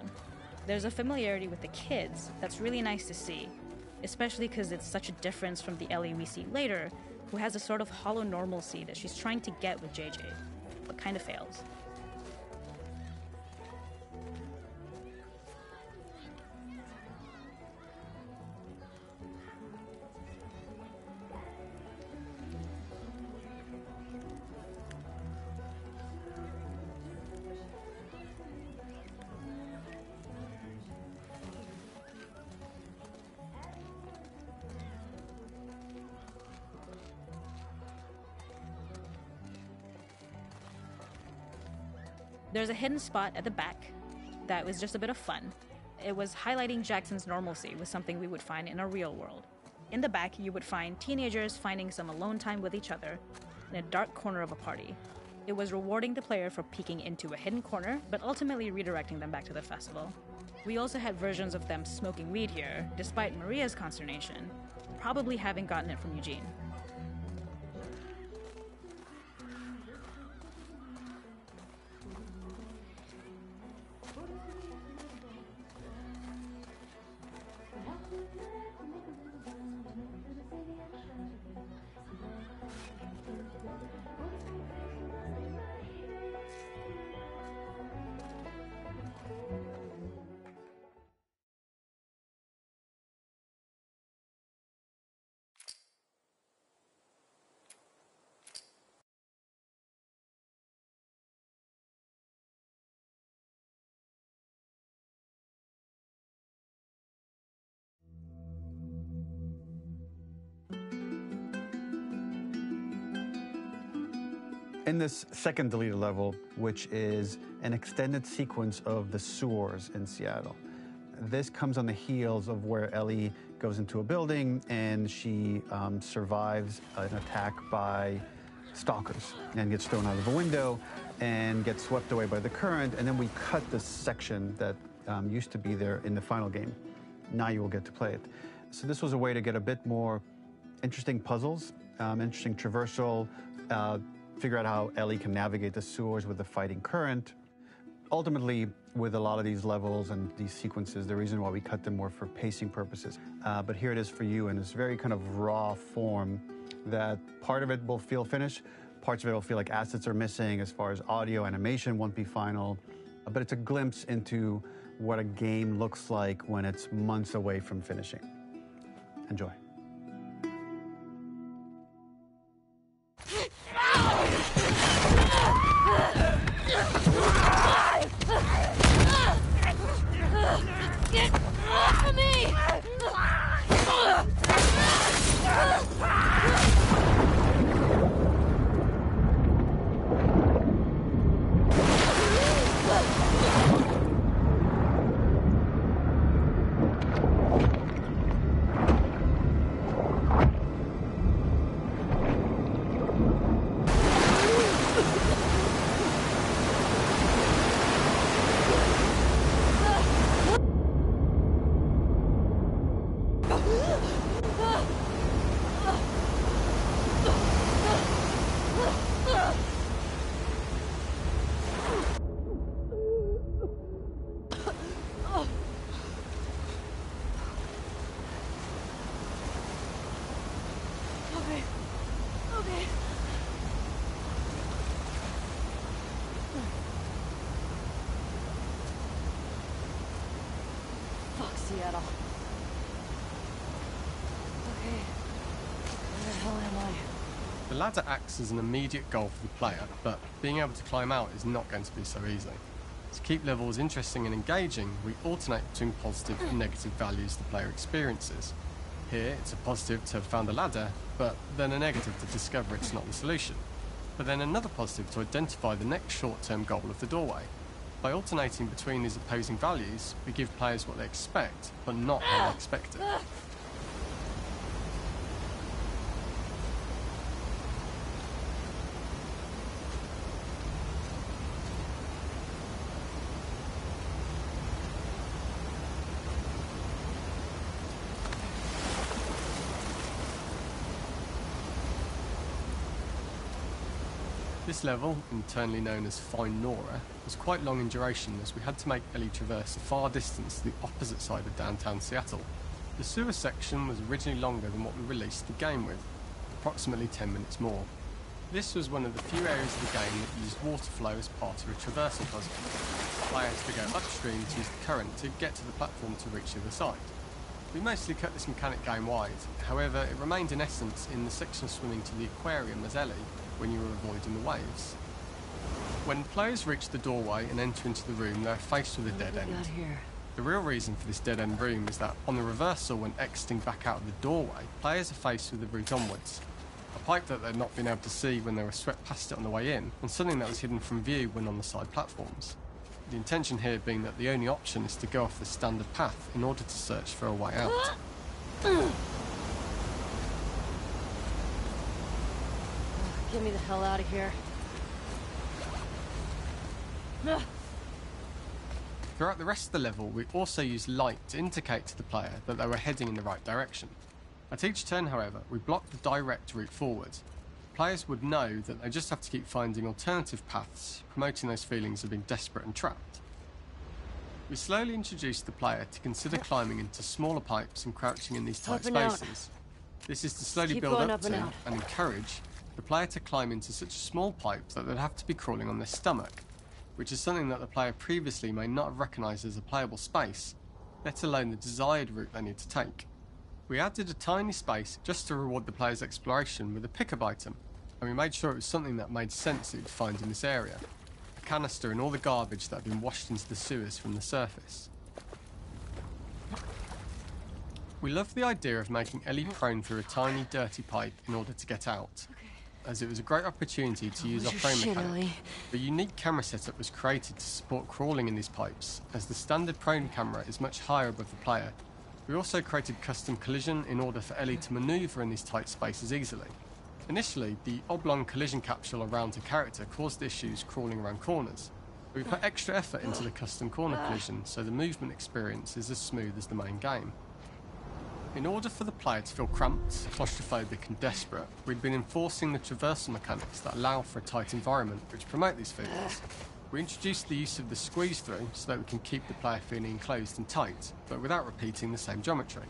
There's a familiarity with the kids that's really nice to see, especially because it's such a difference from the Ellie we see later, who has a sort of hollow normalcy that she's trying to get with JJ, but kind of fails. There's a hidden spot at the back that was just a bit of fun. It was highlighting Jackson's normalcy with something we would find in a real world. In the back, you would find teenagers finding some alone time with each other in a dark corner of a party. It was rewarding the player for peeking into a hidden corner, but ultimately redirecting them back to the festival. We also had versions of them smoking weed here, despite Maria's consternation, probably having gotten it from Eugene. In this second deleted level, which is an extended sequence of the sewers in Seattle, this comes on the heels of where Ellie goes into a building and she survives an attack by stalkers and gets thrown out of a window and gets swept away by the current. And then we cut this section that used to be there in the final game. Now you will get to play it. So this was a way to get a bit more interesting puzzles, interesting traversal, figure out how Ellie can navigate the sewers with the fighting current. Ultimately, with a lot of these levels and these sequences, the reason why we cut them were for pacing purposes. But here it is for you in this very kind of raw form that part of it will feel finished, parts of it will feel like assets are missing as far as audio, animation won't be final. But it's a glimpse into what a game looks like when it's months away from finishing. Enjoy. Get off me! Seattle. Okay. Where the hell am I? The ladder acts as an immediate goal for the player, but being able to climb out is not going to be so easy. To keep levels interesting and engaging, we alternate between positive and negative values the player experiences. Here, it's a positive to have found a ladder, but then a negative to discover it's not the solution. But then another positive to identify the next short-term goal of the doorway. By alternating between these opposing values, we give players what they expect, but not how they expect it. This level, internally known as Find Nora, was quite long in duration as we had to make Ellie traverse a far distance to the opposite side of downtown Seattle. The sewer section was originally longer than what we released the game with, approximately 10 minutes more. This was one of the few areas of the game that used water flow as part of a traversal puzzle. The player has to go upstream to use the current to get to the platform to reach the other side. We mostly cut this mechanic game-wide, however it remained in essence in the section swimming to the aquarium as Ellie, when you were avoiding the waves. When players reach the doorway and enter into the room, they're faced with a dead end. The real reason for this dead-end room is that on the reversal, when exiting back out of the doorway, players are faced with the route onwards. A pipe that they'd not been able to see when they were swept past it on the way in, and something that was hidden from view when on the side platforms. The intention here being that the only option is to go off the standard path in order to search for a way out. Get me the hell out of here. Throughout the rest of the level, we also used light to indicate to the player that they were heading in the right direction. At each turn, however, we blocked the direct route forward. Players would know that they just have to keep finding alternative paths, promoting those feelings of being desperate and trapped. We slowly introduced the player to consider climbing into smaller pipes and crouching in these tight spaces. This is to slowly build up to and encourage the player to climb into such a small pipe that they'd have to be crawling on their stomach, which is something that the player previously may not have recognised as a playable space, let alone the desired route they need to take. We added a tiny space just to reward the player's exploration with a pickup item, and we made sure it was something that made sense that you'd find in this area. A canister and all the garbage that had been washed into the sewers from the surface. We loved the idea of making Ellie prone through a tiny dirty pipe in order to get out, as it was a great opportunity to use our frame mechanic. A unique camera setup was created to support crawling in these pipes, as the standard prone camera is much higher above the player. We also created custom collision in order for Ellie to manoeuvre in these tight spaces easily. Initially, the oblong collision capsule around her character caused issues crawling around corners. We put extra effort into the custom corner collision so the movement experience is as smooth as the main game. In order for the player to feel cramped, claustrophobic and desperate, we'd been enforcing the traversal mechanics that allow for a tight environment which promote these feelings. We introduced the use of the squeeze-through so that we can keep the player feeling enclosed and tight, but without repeating the same geometry.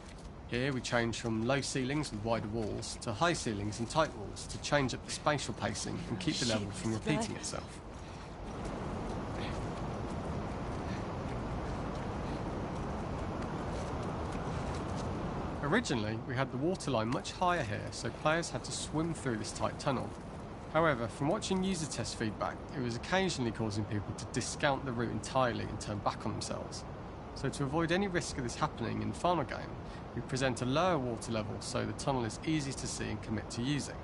Here we changed from low ceilings with wider walls to high ceilings and tight walls to change up the spatial pacing and keep the level from repeating itself. Originally, we had the waterline much higher here, so players had to swim through this tight tunnel. However, from watching user test feedback, it was occasionally causing people to discount the route entirely and turn back on themselves. So to avoid any risk of this happening in the final game, we present a lower water level so the tunnel is easy to see and commit to using.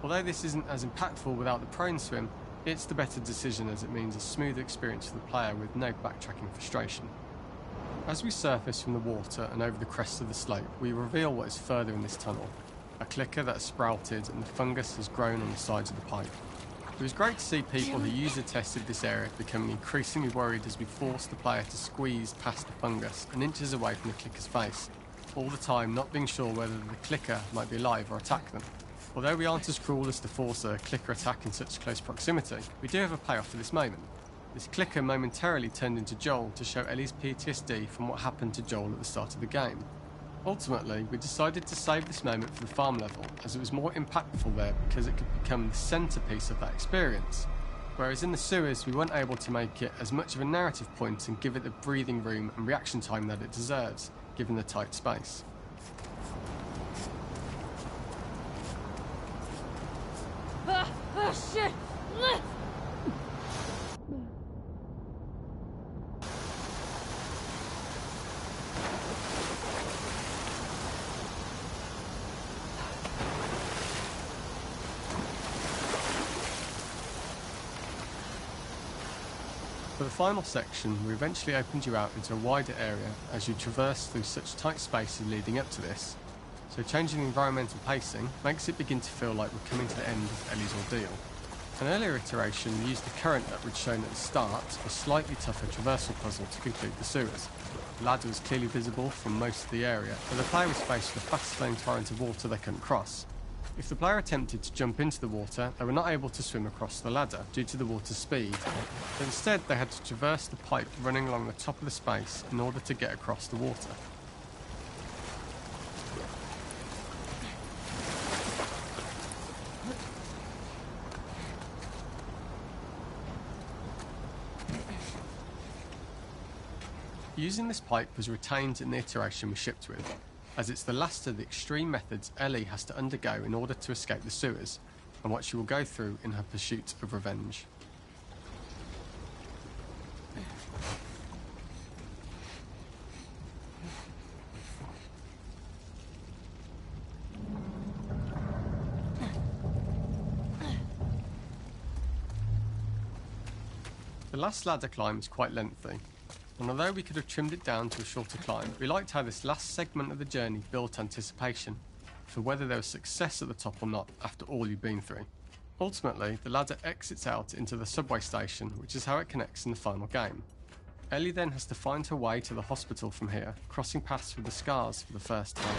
Although this isn't as impactful without the prone swim, it's the better decision as it means a smoother experience for the player with no backtracking frustration. As we surface from the water and over the crest of the slope, we reveal what is further in this tunnel. A clicker that has sprouted and the fungus has grown on the sides of the pipe. It was great to see people who user tested this area becoming increasingly worried as we forced the player to squeeze past the fungus and inches away from the clicker's face, all the time not being sure whether the clicker might be alive or attack them. Although we aren't as cruel as to force a clicker attack in such close proximity, we do have a payoff for this moment. This clicker momentarily turned into Joel to show Ellie's PTSD from what happened to Joel at the start of the game. Ultimately, we decided to save this moment for the farm level, as it was more impactful there because it could become the centrepiece of that experience. Whereas in the sewers, we weren't able to make it as much of a narrative point and give it the breathing room and reaction time that it deserves, given the tight space. Shit! For the final section, we eventually opened you out into a wider area as you traverse through such tight spaces leading up to this, so changing the environmental pacing makes it begin to feel like we're coming to the end of Ellie's ordeal. An earlier iteration used the current that we'd shown at the start, a slightly tougher traversal puzzle to conclude the sewers. The ladder was clearly visible from most of the area, but the player was faced with a fast-flowing torrent of water they couldn't cross. If the player attempted to jump into the water, they were not able to swim across the ladder due to the water's speed, but instead they had to traverse the pipe running along the top of the space in order to get across the water. Using this pipe was retained in the iteration we shipped with, as it's the last of the extreme methods Ellie has to undergo in order to escape the sewers, and what she will go through in her pursuit of revenge. The last ladder climb is quite lengthy, and although we could have trimmed it down to a shorter climb, we liked how this last segment of the journey built anticipation for whether there was success at the top or not after all you've been through. Ultimately, the ladder exits out into the subway station, which is how it connects in the final game. Ellie then has to find her way to the hospital from here, crossing paths with the Scars for the first time.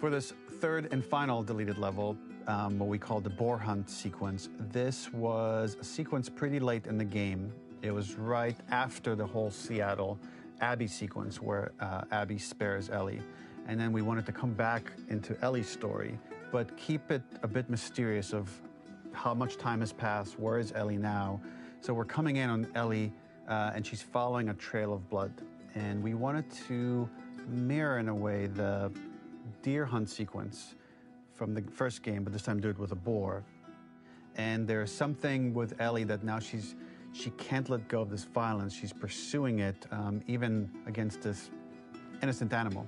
For this third and final deleted level, what we call the boar hunt sequence, this was a sequence pretty late in the game. It was right after the whole Seattle Abby sequence where Abby spares Ellie. And then we wanted to come back into Ellie's story, but keep it a bit mysterious of how much time has passed, where is Ellie now? So we're coming in on Ellie, and she's following a trail of blood. And we wanted to mirror, in a way, the deer hunt sequence from the first game, but this time do it with a boar. And there's something with Ellie that now she can't let go of this violence. She's pursuing it, even against this innocent animal.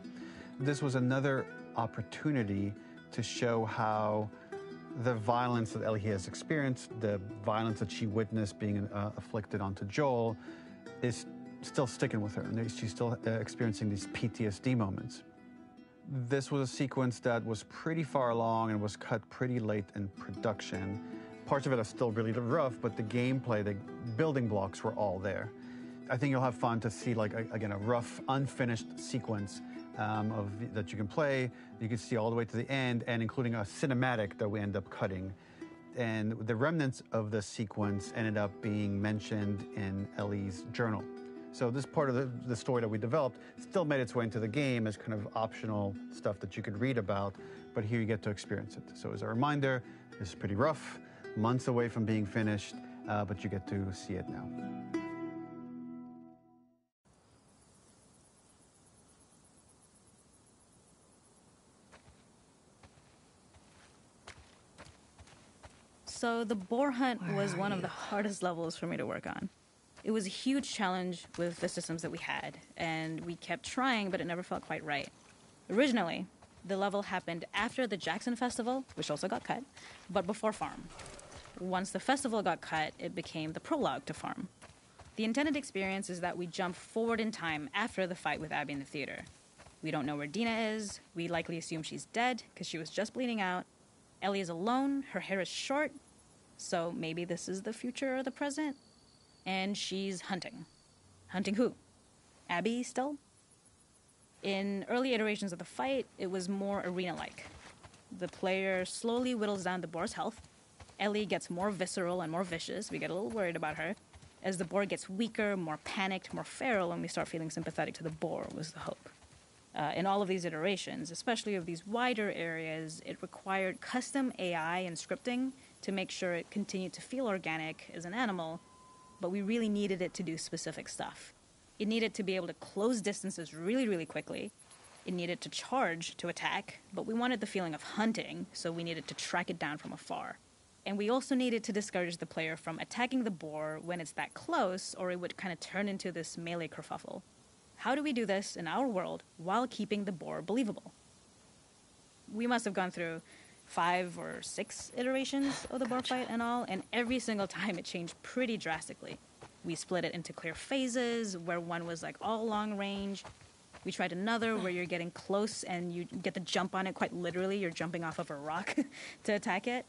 This was another opportunity to show how the violence that Ellie has experienced, the violence that she witnessed being afflicted onto Joel, is still sticking with her, and she's still experiencing these PTSD moments. This was a sequence that was pretty far along and was cut pretty late in production. Parts of it are still really rough, but the gameplay, the building blocks were all there. I think you'll have fun to see, like, again, a rough, unfinished sequence that you can play. You can see all the way to the end, and including a cinematic that we end up cutting. And the remnants of the sequence ended up being mentioned in Ellie's journal. So this part of the story that we developed still made its way into the game as kind of optional stuff that you could read about, but here you get to experience it. So as a reminder, this is pretty rough, months away from being finished, but you get to see it now. So the boar hunt was one of the hardest levels for me to work on. It was a huge challenge with the systems that we had, and we kept trying, but it never felt quite right. Originally, the level happened after the Jackson Festival, which also got cut, but before Farm. Once the festival got cut, it became the prologue to Farm. The intended experience is that we jump forward in time after the fight with Abby in the theater. We don't know where Dina is. We likely assume she's dead because she was just bleeding out. Ellie is alone. Her hair is short. So maybe this is the future or the present. And she's hunting. Hunting who? Abby still? In early iterations of the fight, it was more arena-like. The player slowly whittles down the boar's health. Ellie gets more visceral and more vicious. We get a little worried about her. As the boar gets weaker, more panicked, more feral, and we start feeling sympathetic to the boar was the hope. In all of these iterations, especially of these wider areas, it required custom AI and scripting to make sure it continued to feel organic as an animal, but we really needed it to do specific stuff. It needed to be able to close distances really, really quickly. It needed to charge to attack, but we wanted the feeling of hunting, so we needed to track it down from afar. And we also needed to discourage the player from attacking the boar when it's that close, or it would kind of turn into this melee kerfuffle. How do we do this in our world while keeping the boar believable? We must have gone through 5 or 6 iterations of the boar fight and all, and every single time it changed pretty drastically. We split it into clear phases, where one was like all long range. We tried another where you're getting close and you get the jump on it, quite literally, you're jumping off of a rock to attack it.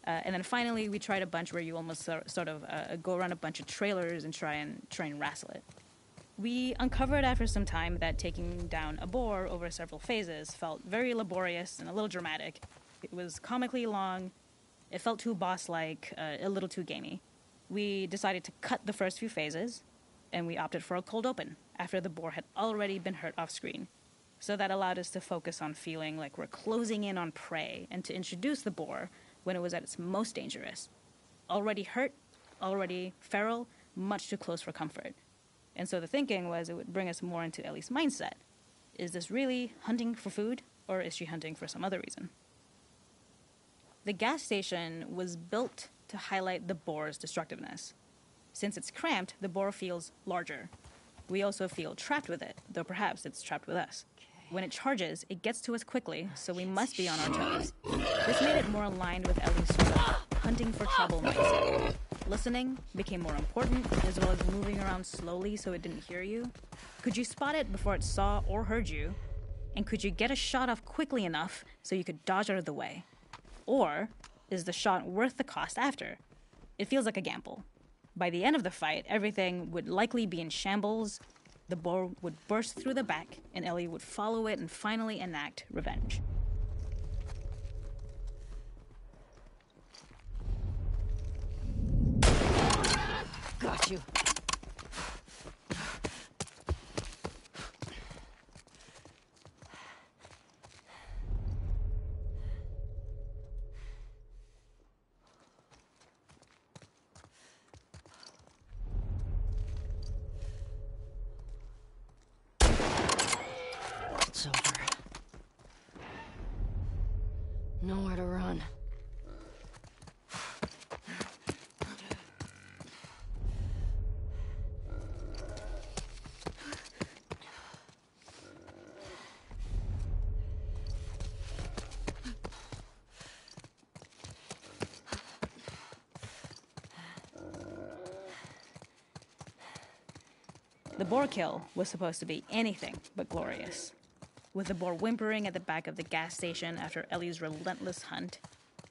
And then finally, we tried a bunch where you almost sort of go around a bunch of trailers and try and wrestle it. We uncovered after some time that taking down a boar over several phases felt very laborious and a little dramatic. It was comically long, it felt too boss-like, a little too gamey. We decided to cut the first few phases, and we opted for a cold open after the boar had already been hurt off-screen. So that allowed us to focus on feeling like we're closing in on prey and to introduce the boar when it was at its most dangerous. Already hurt, already feral, much too close for comfort. And so the thinking was it would bring us more into Ellie's mindset. Is this really hunting for food, or is she hunting for some other reason? The gas station was built to highlight the boar's destructiveness. Since it's cramped, the boar feels larger. We also feel trapped with it, though perhaps it's trapped with us. When it charges, it gets to us quickly, so we must be on our toes. This made it more aligned with Ellie's sort of hunting for trouble mindset. Listening became more important, as well as moving around slowly so it didn't hear you. Could you spot it before it saw or heard you? And could you get a shot off quickly enough so you could dodge out of the way? Or is the shot worth the cost after? It feels like a gamble. By the end of the fight, everything would likely be in shambles. The boar would burst through the back, and Ellie would follow it and finally enact revenge. got you. It's over. Nowhere to run. The boar kill was supposed to be anything but glorious. With the boar whimpering at the back of the gas station after Ellie's relentless hunt.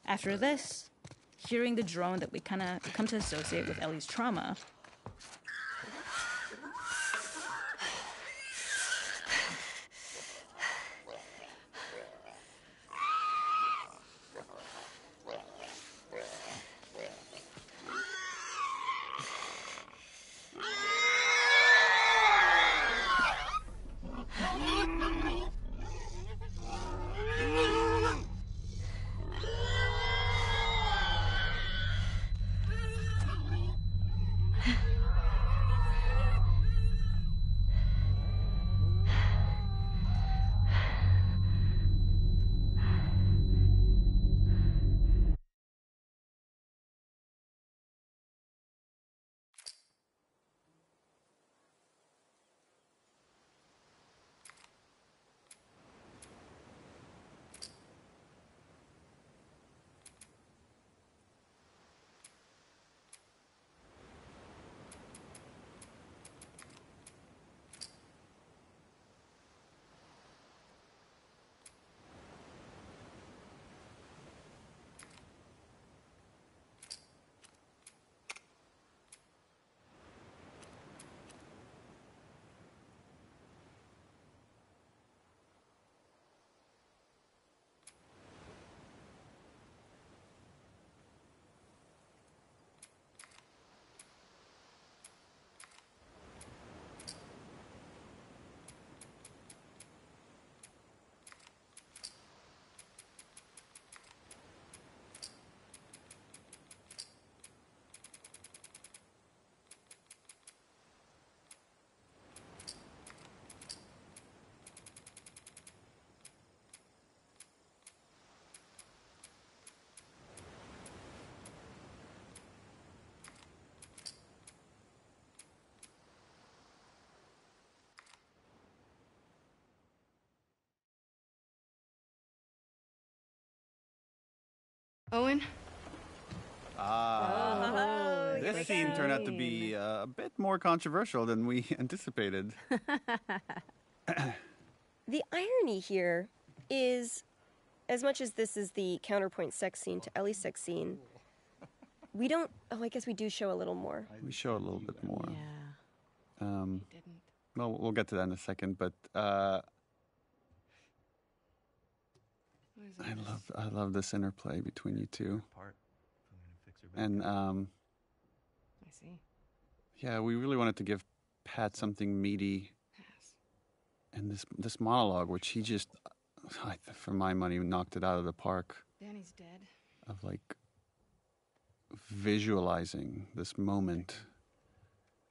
After this, hearing the drone that we kinda come to associate with Ellie's trauma. Owen? This scene turned out to be a bit more controversial than we anticipated. The irony here is, as much as this is the counterpoint sex scene to Ellie's sex scene, we don't... Oh, I guess we do show a little more. We show a little bit more. Yeah. Didn't. Well, we'll get to that in a second, but I love this interplay between you two. And I see. yeah, we really wanted to give Pat something meaty. Yes. And this monologue, which he just, for my money, knocked it out of the park. Danny's dead. Of like visualizing this moment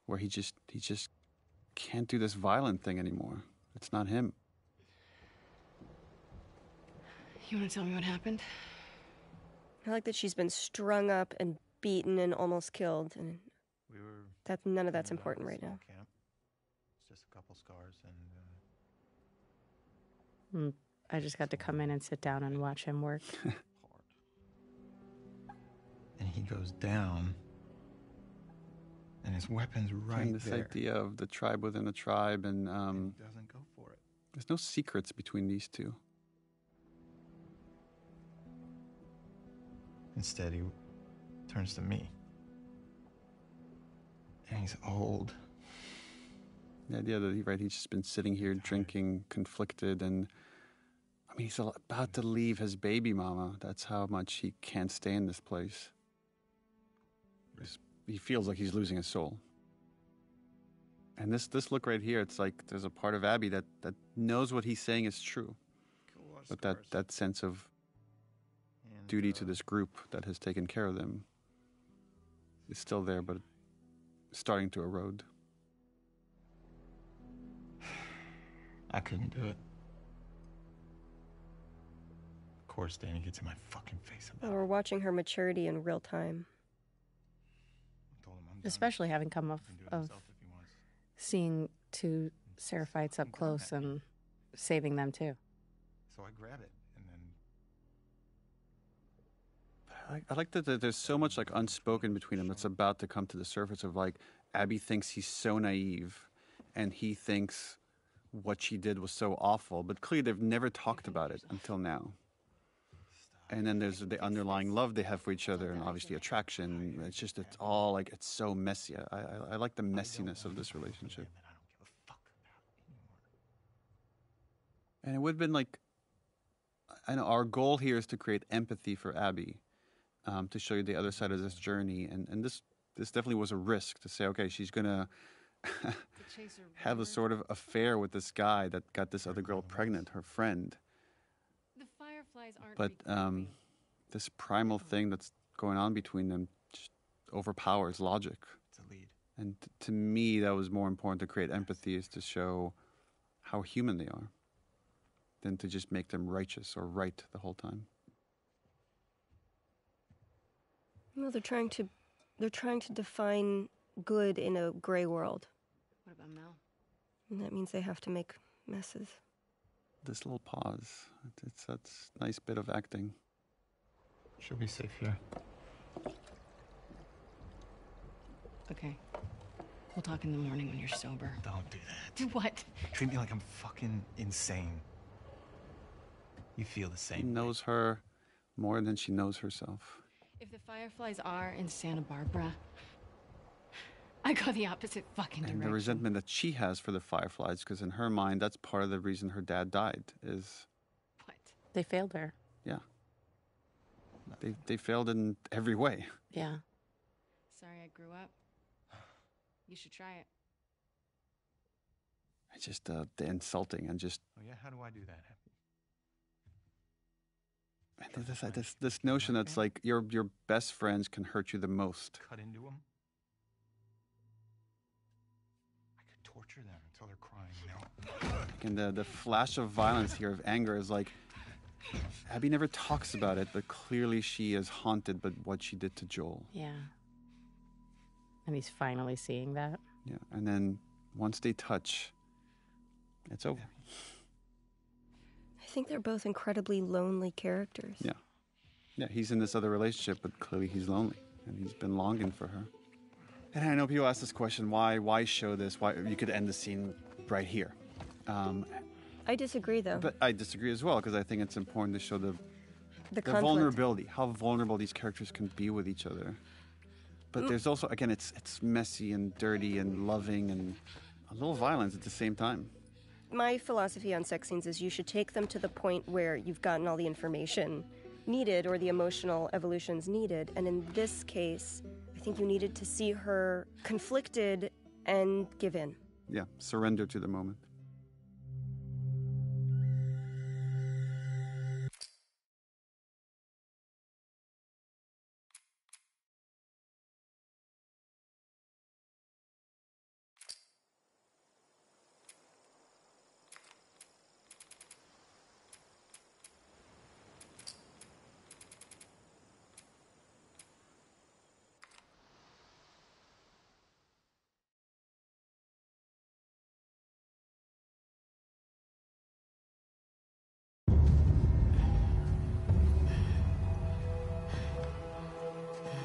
where he just can't do this violent thing anymore. It's not him. You want to tell me what happened? I like that she's been strung up and beaten and almost killed, and none of that's important right now. Camp. It's just a couple scars and. I just got to come in and sit down and watch him work. And he goes down, and his weapon's right And this there. idea of the tribe within a tribe, and He doesn't go for it. there's no secrets between these two. Instead, he turns to me. And he's old. The idea that he's just been sitting here drinking, conflicted, and I mean, he's about to leave his baby mama. That's how much he can't stay in this place. He feels like he's losing his soul. And this look right here, it's like there's a part of Abby that knows what he's saying is true. But that sense of duty to this group that has taken care of them is still there, but starting to erode. I couldn't do it. Of course, Danny gets in my fucking face about We're watching her maturity in real time. Especially having come off of seeing two Seraphites up close and saving them too. So I grab it, and then I like that there's so much like unspoken between them that's about to come to the surface of like Abby thinks he's so naive and he thinks what she did was so awful, but clearly they've never talked about it until now. And then there's the underlying love they have for each other and obviously attraction. It's all like, it's so messy. I like the messiness of this relationship. And it would have been like, I know our goal here is to create empathy for Abby, to show you the other side of this journey. And this definitely was a risk to say, okay, she's going to have a sort of affair with this guy that got this other girl pregnant, her friend. The fireflies aren't. But this primal thing that's going on between them just overpowers logic. it's a lead. And to me, that was more important to create empathy, is to show how human they are than to just make them righteous or right the whole time. Well, they're trying to define good in a gray world. What about Mel? And that means they have to make messes. This little pause, that's a nice bit of acting. She'll be safe here. Okay. We'll talk in the morning when you're sober. Don't do that. Do what? Treat me like I'm fucking insane. You feel the same. He knows her more than she knows herself. If the fireflies are in Santa Barbara, I go the opposite fucking direction. And the resentment that she has for the fireflies, because in her mind, that's part of the reason her dad died, is... What? They failed her. Yeah. They failed in every way. Yeah. Sorry I grew up. You should try it. It's just the insulting and just... Oh yeah, how do I do that? And this notion that's like your best friends can hurt you the most. Cut into them. I could torture them until they're crying, you know? And the flash of violence here, of anger, is like... Abby never talks about it, but clearly she is haunted by what she did to Joel. Yeah. And he's finally seeing that. Yeah, and then once they touch, it's over. I think they're both incredibly lonely characters. Yeah. Yeah, he's in this other relationship, but clearly he's lonely, and he's been longing for her. And I know people ask this question, why show this? Why you could end the scene right here. I disagree, though. But I disagree as well, because I think it's important to show the conflict. vulnerability, how vulnerable these characters can be with each other. But there's also, again, it's messy and dirty and loving and a little violence at the same time. My philosophy on sex scenes is you should take them to the point where you've gotten all the information needed or the emotional evolutions needed. And in this case, I think you needed to see her conflicted and give in. Yeah, surrender to the moment.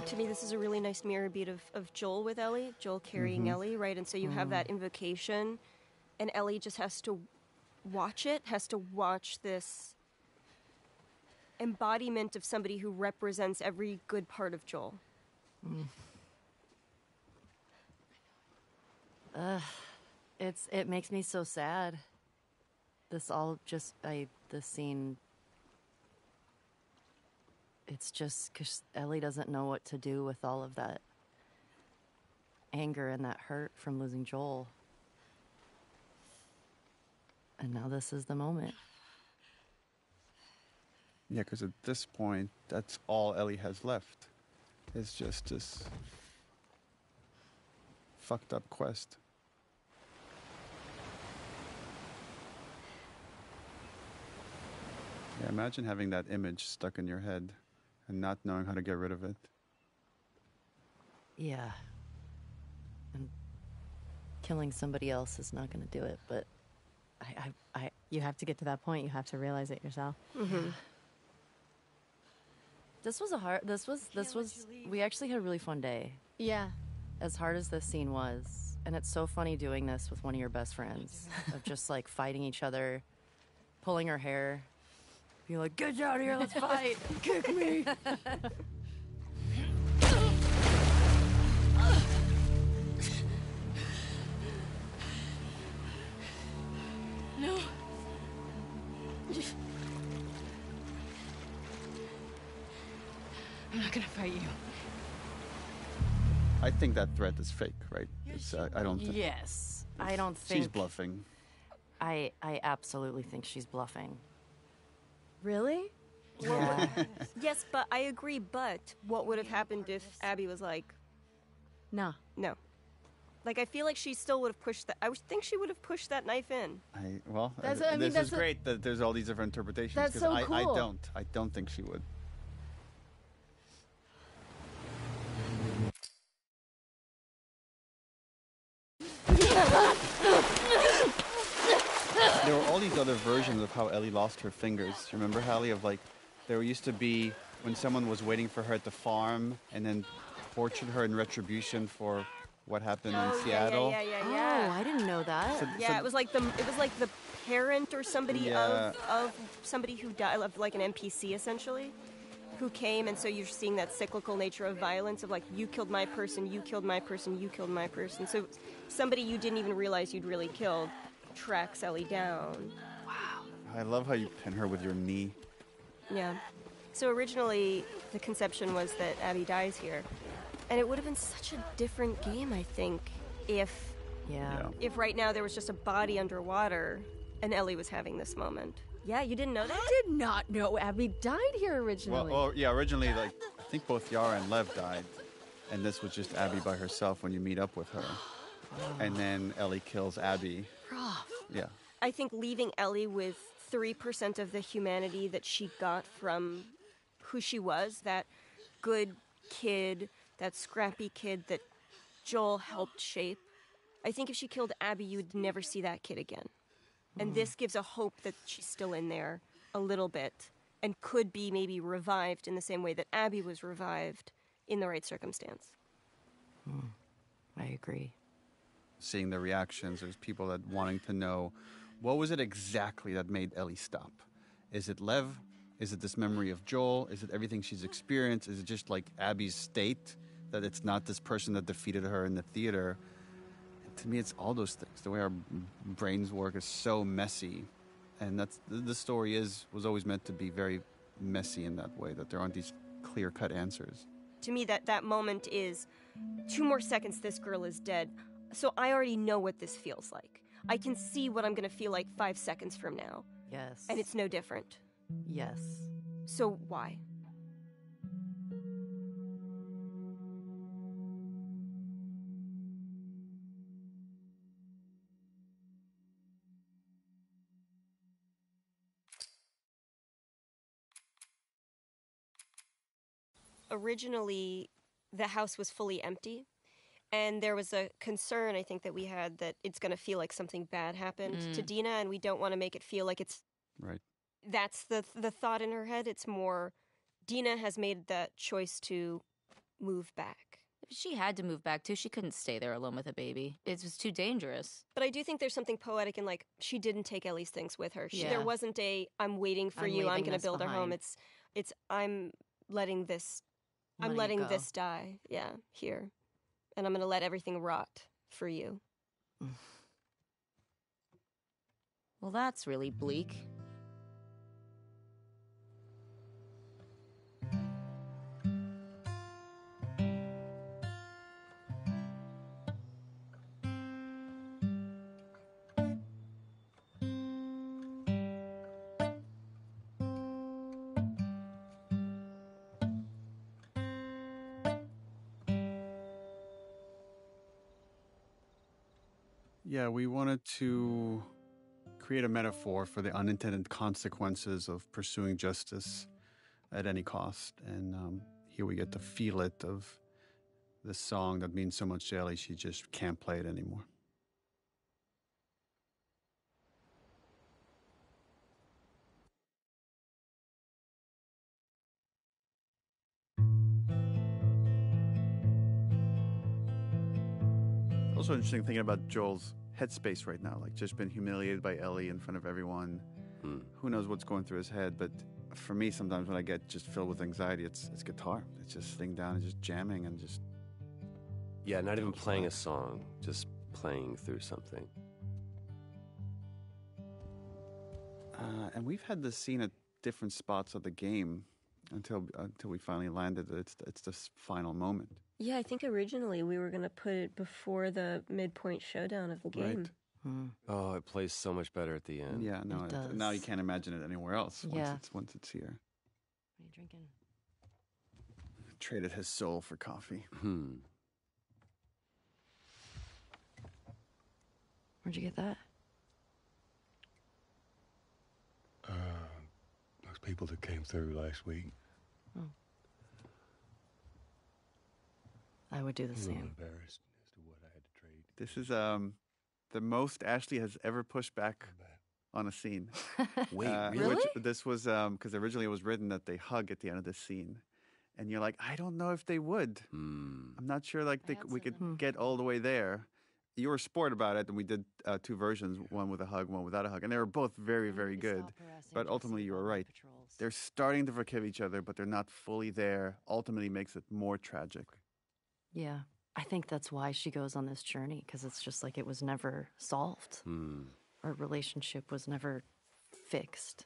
To me, this is a really nice mirror beat of Joel with Ellie, Joel carrying Ellie, right? And so you have that invocation, and Ellie just has to watch it, has to watch this embodiment of somebody who represents every good part of Joel. It makes me so sad. This scene. It's just because Ellie doesn't know what to do with all of that anger and that hurt from losing Joel. And now this is the moment. Yeah, because at this point, that's all Ellie has left. It's just this fucked up quest. Yeah, imagine having that image stuck in your head and not knowing how to get rid of it. Yeah. And killing somebody else is not going to do it, but You have to get to that point. You have to realize it yourself. Mm-hmm. this was a hard. We actually had a really fun day. Yeah. As hard as this scene was, and it's so funny doing this with one of your best friends, of just like fighting each other, pulling her hair, being like, "Get out of here, let's fight, kick me." No. I'm not gonna fight you. I think that threat is fake, right? It's, I don't think... Yes. I don't think... She's bluffing. I absolutely think she's bluffing. Really? Yeah. Yes, but I agree, but what would have happened if Abby was like... No. No. Like, I feel like she still would have pushed that... I would think she would have pushed that knife in. This is great that there's all these different interpretations. That's so cool. I don't think she would. There were all these other versions of how Ellie lost her fingers. Remember, Hallie, of like, there used to be when someone was waiting for her at the farm and then tortured her in retribution for what happened in Seattle. Yeah. Oh, I didn't know that. It was like the parent or somebody of somebody who died, of like an NPC essentially, who came, and so you're seeing that cyclical nature of violence of like, you killed my person, you killed my person, you killed my person. So somebody you didn't even realize you'd really killed tracks Ellie down. Wow. I love how you pin her with your knee. Yeah. So originally the conception was that Abby dies here. And it would have been such a different game, I think, if right now there was just a body underwater and Ellie was having this moment. Yeah, you didn't know that? I did not know Abby died here originally. Originally, like, I think both Yara and Lev died. And this was just Abby by herself when you meet up with her. And then Ellie kills Abby. Rough. Yeah. I think leaving Ellie with 3% of the humanity that she got from who she was, that good kid, that scrappy kid that Joel helped shape. I think if she killed Abby, you would never see that kid again. And this gives a hope that she's still in there a little bit and could be maybe revived in the same way that Abby was revived in the right circumstance. I agree. Seeing the reactions, there's people that wanting to know, what was it exactly that made Ellie stop? Is it Lev? Is it this memory of Joel? Is it everything she's experienced? Is it just like Abby's state, that it's not this person that defeated her in the theater? And to me, it's all those things. The way our brains work is so messy. And that's the story was always meant to be very messy in that way, that there aren't these clear-cut answers. To me, that moment is 2 more seconds, this girl is dead. So I already know what this feels like. I can see what I'm going to feel like 5 seconds from now. Yes. And it's no different. Yes. So why? Originally, the house was fully empty. And there was a concern, I think, that we had that it's going to feel like something bad happened to Dina, and we don't want to make it feel like it's... Right. That's the thought in her head. It's more, Dina has made that choice to move back. She had to move back, too. She couldn't stay there alone with a baby. It was too dangerous. But I do think there's something poetic in, like, she didn't take Ellie's things with her. There wasn't I'm waiting for you, I'm going to build a home. It's I'm letting this die, here. And I'm going to let everything rot for you. Well, that's really bleak. Yeah, we wanted to create a metaphor for the unintended consequences of pursuing justice at any cost. And here we get to feel it of this song that means so much to Ellie, she just can't play it anymore. Also interesting thinking about Joel's headspace right now, like just been humiliated by Ellie in front of everyone. Who knows what's going through his head, but for me, sometimes when I get just filled with anxiety, it's guitar. It's just sitting down and just jamming and just... Yeah, not even playing a song, just playing through something. And we've had this scene at different spots of the game until we finally landed. It's this final moment. Yeah, I think originally we were going to put it before the midpoint showdown of the game. Right. Oh, it plays so much better at the end. Yeah, no, now you can't imagine it anywhere else once it's here. What are you drinking? Traded his soul for coffee. Where'd you get that? Those people that came through last week. Oh. I would do the I'm same. embarrassed as to what I had to trade. This is the most Ashley has ever pushed back on a scene. Wait, really? This was because originally it was written that they hug at the end of the scene, and you're like, I don't know if they would. I'm not sure we could get all the way there. You were a sport about it, and we did two versions, one with a hug, one without a hug, and they were both very, very good. But ultimately, you were right. They're starting to forgive each other, but they're not fully there. Ultimately, makes it more tragic. Yeah. I think that's why she goes on this journey, because it's just like it was never solved. Our relationship was never fixed.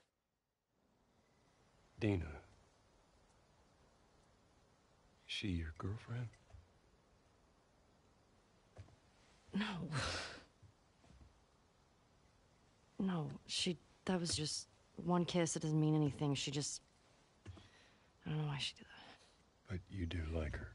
Dina. Is she your girlfriend? No. No, that was just one kiss. It doesn't mean anything. I don't know why she did that. But you do like her.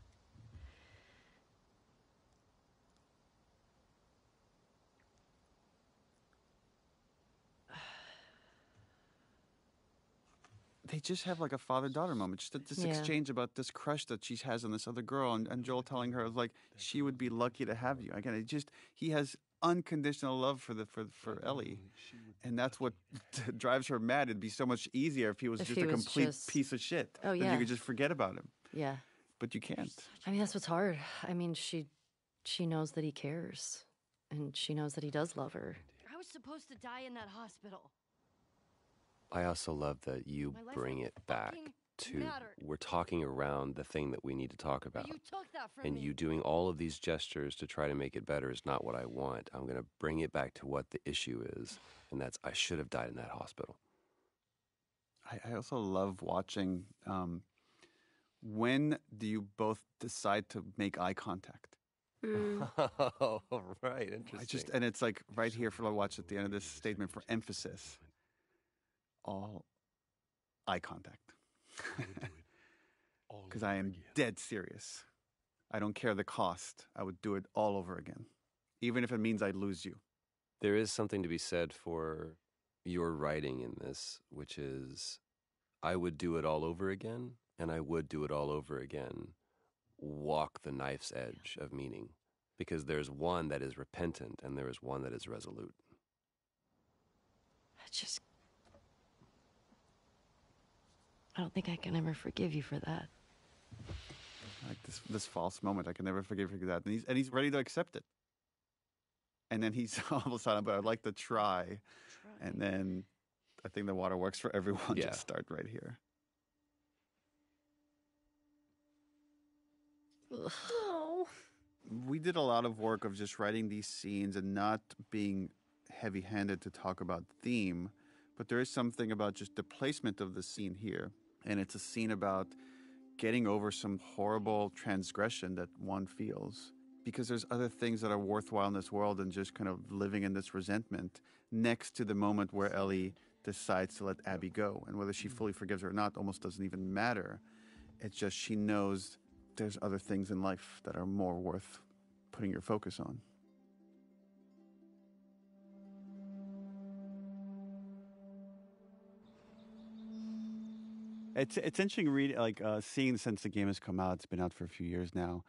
They just have like a father-daughter moment. Just this exchange about this crush that she has on this other girl, and Joel telling her like she would be lucky to have you. Again, he has unconditional love for Ellie, and that's what drives her mad. It'd be so much easier if he was just a complete piece of shit. Oh yeah, then you could just forget about him. Yeah, but you can't. I mean, that's what's hard. I mean, she knows that he cares, and she knows that he does love her. I was supposed to die in that hospital. I also love that you bring it back to we're talking around the thing that we need to talk about. You took that from me. You doing all of these gestures to try to make it better is not what I want. I'm going to bring it back to what the issue is, and that's I should have died in that hospital. I also love watching when do you both decide to make eye contact? Oh, right. Interesting. And it's like right here for the watch at the end of this statement for emphasis. All eye contact. Because I am dead serious. I don't care the cost. I would do it all over again. Even if it means I'd lose you. There is something to be said for your writing in this, which is I would do it all over again, and I would do it all over again. Walk the knife's edge of meaning. Because there's one that is repentant, and there is one that is resolute. I don't think I can ever forgive you for that. Like this false moment, I can never forgive you for that. And he's ready to accept it. And then he's all of a sudden, but I'd like to try. And then I think the water works for everyone. Yeah. Just start right here. Oh. We did a lot of work of just writing these scenes and not being heavy-handed to talk about theme. But there is something about just the placement of the scene here. And it's a scene about getting over some horrible transgression that one feels. Because there's other things that are worthwhile in this world than just kind of living in this resentment next to the moment where Ellie decides to let Abby go. And whether she fully forgives her or not almost doesn't even matter. It's just she knows there's other things in life that are more worth putting your focus on. It's interesting reading, seeing since the game has come out. It's been out for a few years now.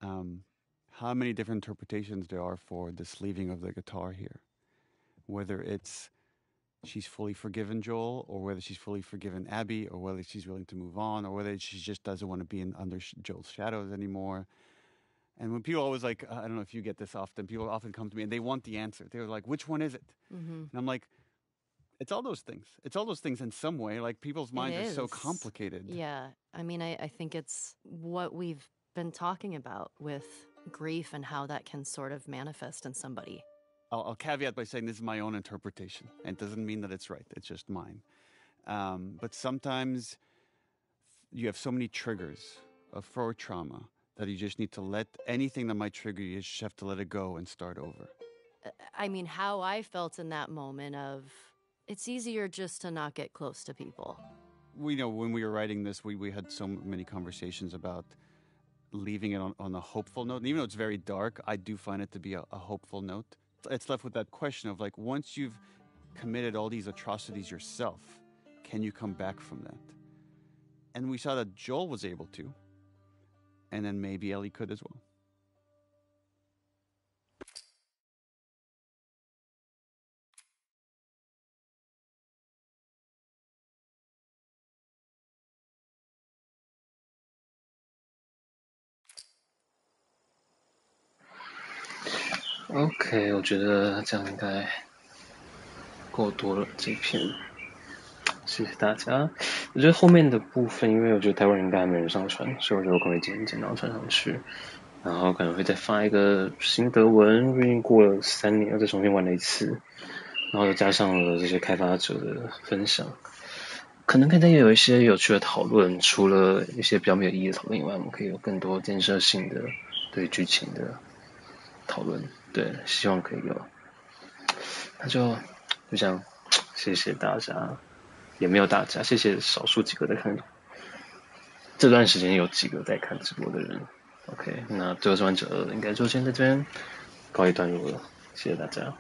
How many different interpretations there are for this leaving of the guitar here. Whether it's she's fully forgiven Joel, or whether she's fully forgiven Abby, or whether she's willing to move on, or whether she just doesn't want to be under Joel's shadows anymore. And when people always I don't know if you get this often, people often come to me and they want the answer. They're like, which one is it? Mm-hmm. And I'm like, it's all those things. It's all those things in some way. Like, people's minds are so complicated. Yeah. I mean, I think it's what we've been talking about with grief and how that can sort of manifest in somebody. I'll caveat by saying this is my own interpretation. And it doesn't mean that it's right. It's just mine. But sometimes you have so many triggers for trauma that you just need to let anything that might trigger you, you just have to let it go and start over. I mean, how I felt in that moment of, it's easier just to not get close to people. We know when we were writing this, we had so many conversations about leaving it on a hopeful note. And even though it's very dark, I do find it to be a hopeful note. It's left with that question of, like, once you've committed all these atrocities yourself, can you come back from that? And we saw that Joel was able to. And then maybe Ellie could as well. OK， 我觉得这样应该够多了这篇，谢谢大家。我觉得后面的部分，因为我觉得台湾人应该还没人上传，所以我觉得我可能会剪然后传上去，然后可能会再发一个心得文，毕竟过了3年又再重新玩了一次，然后又加上了这些开发者的分享，可能也有一些有趣的讨论，除了一些比较没有意义的讨论以外，我们可以有更多建设性的对剧情的讨论。对，希望可以有。那就这样，谢谢大家，也没有大家，谢谢少数几个在看，这段时间有几个在看直播的人。OK， 那最后生还者2应该就先在这边告一段落了，谢谢大家。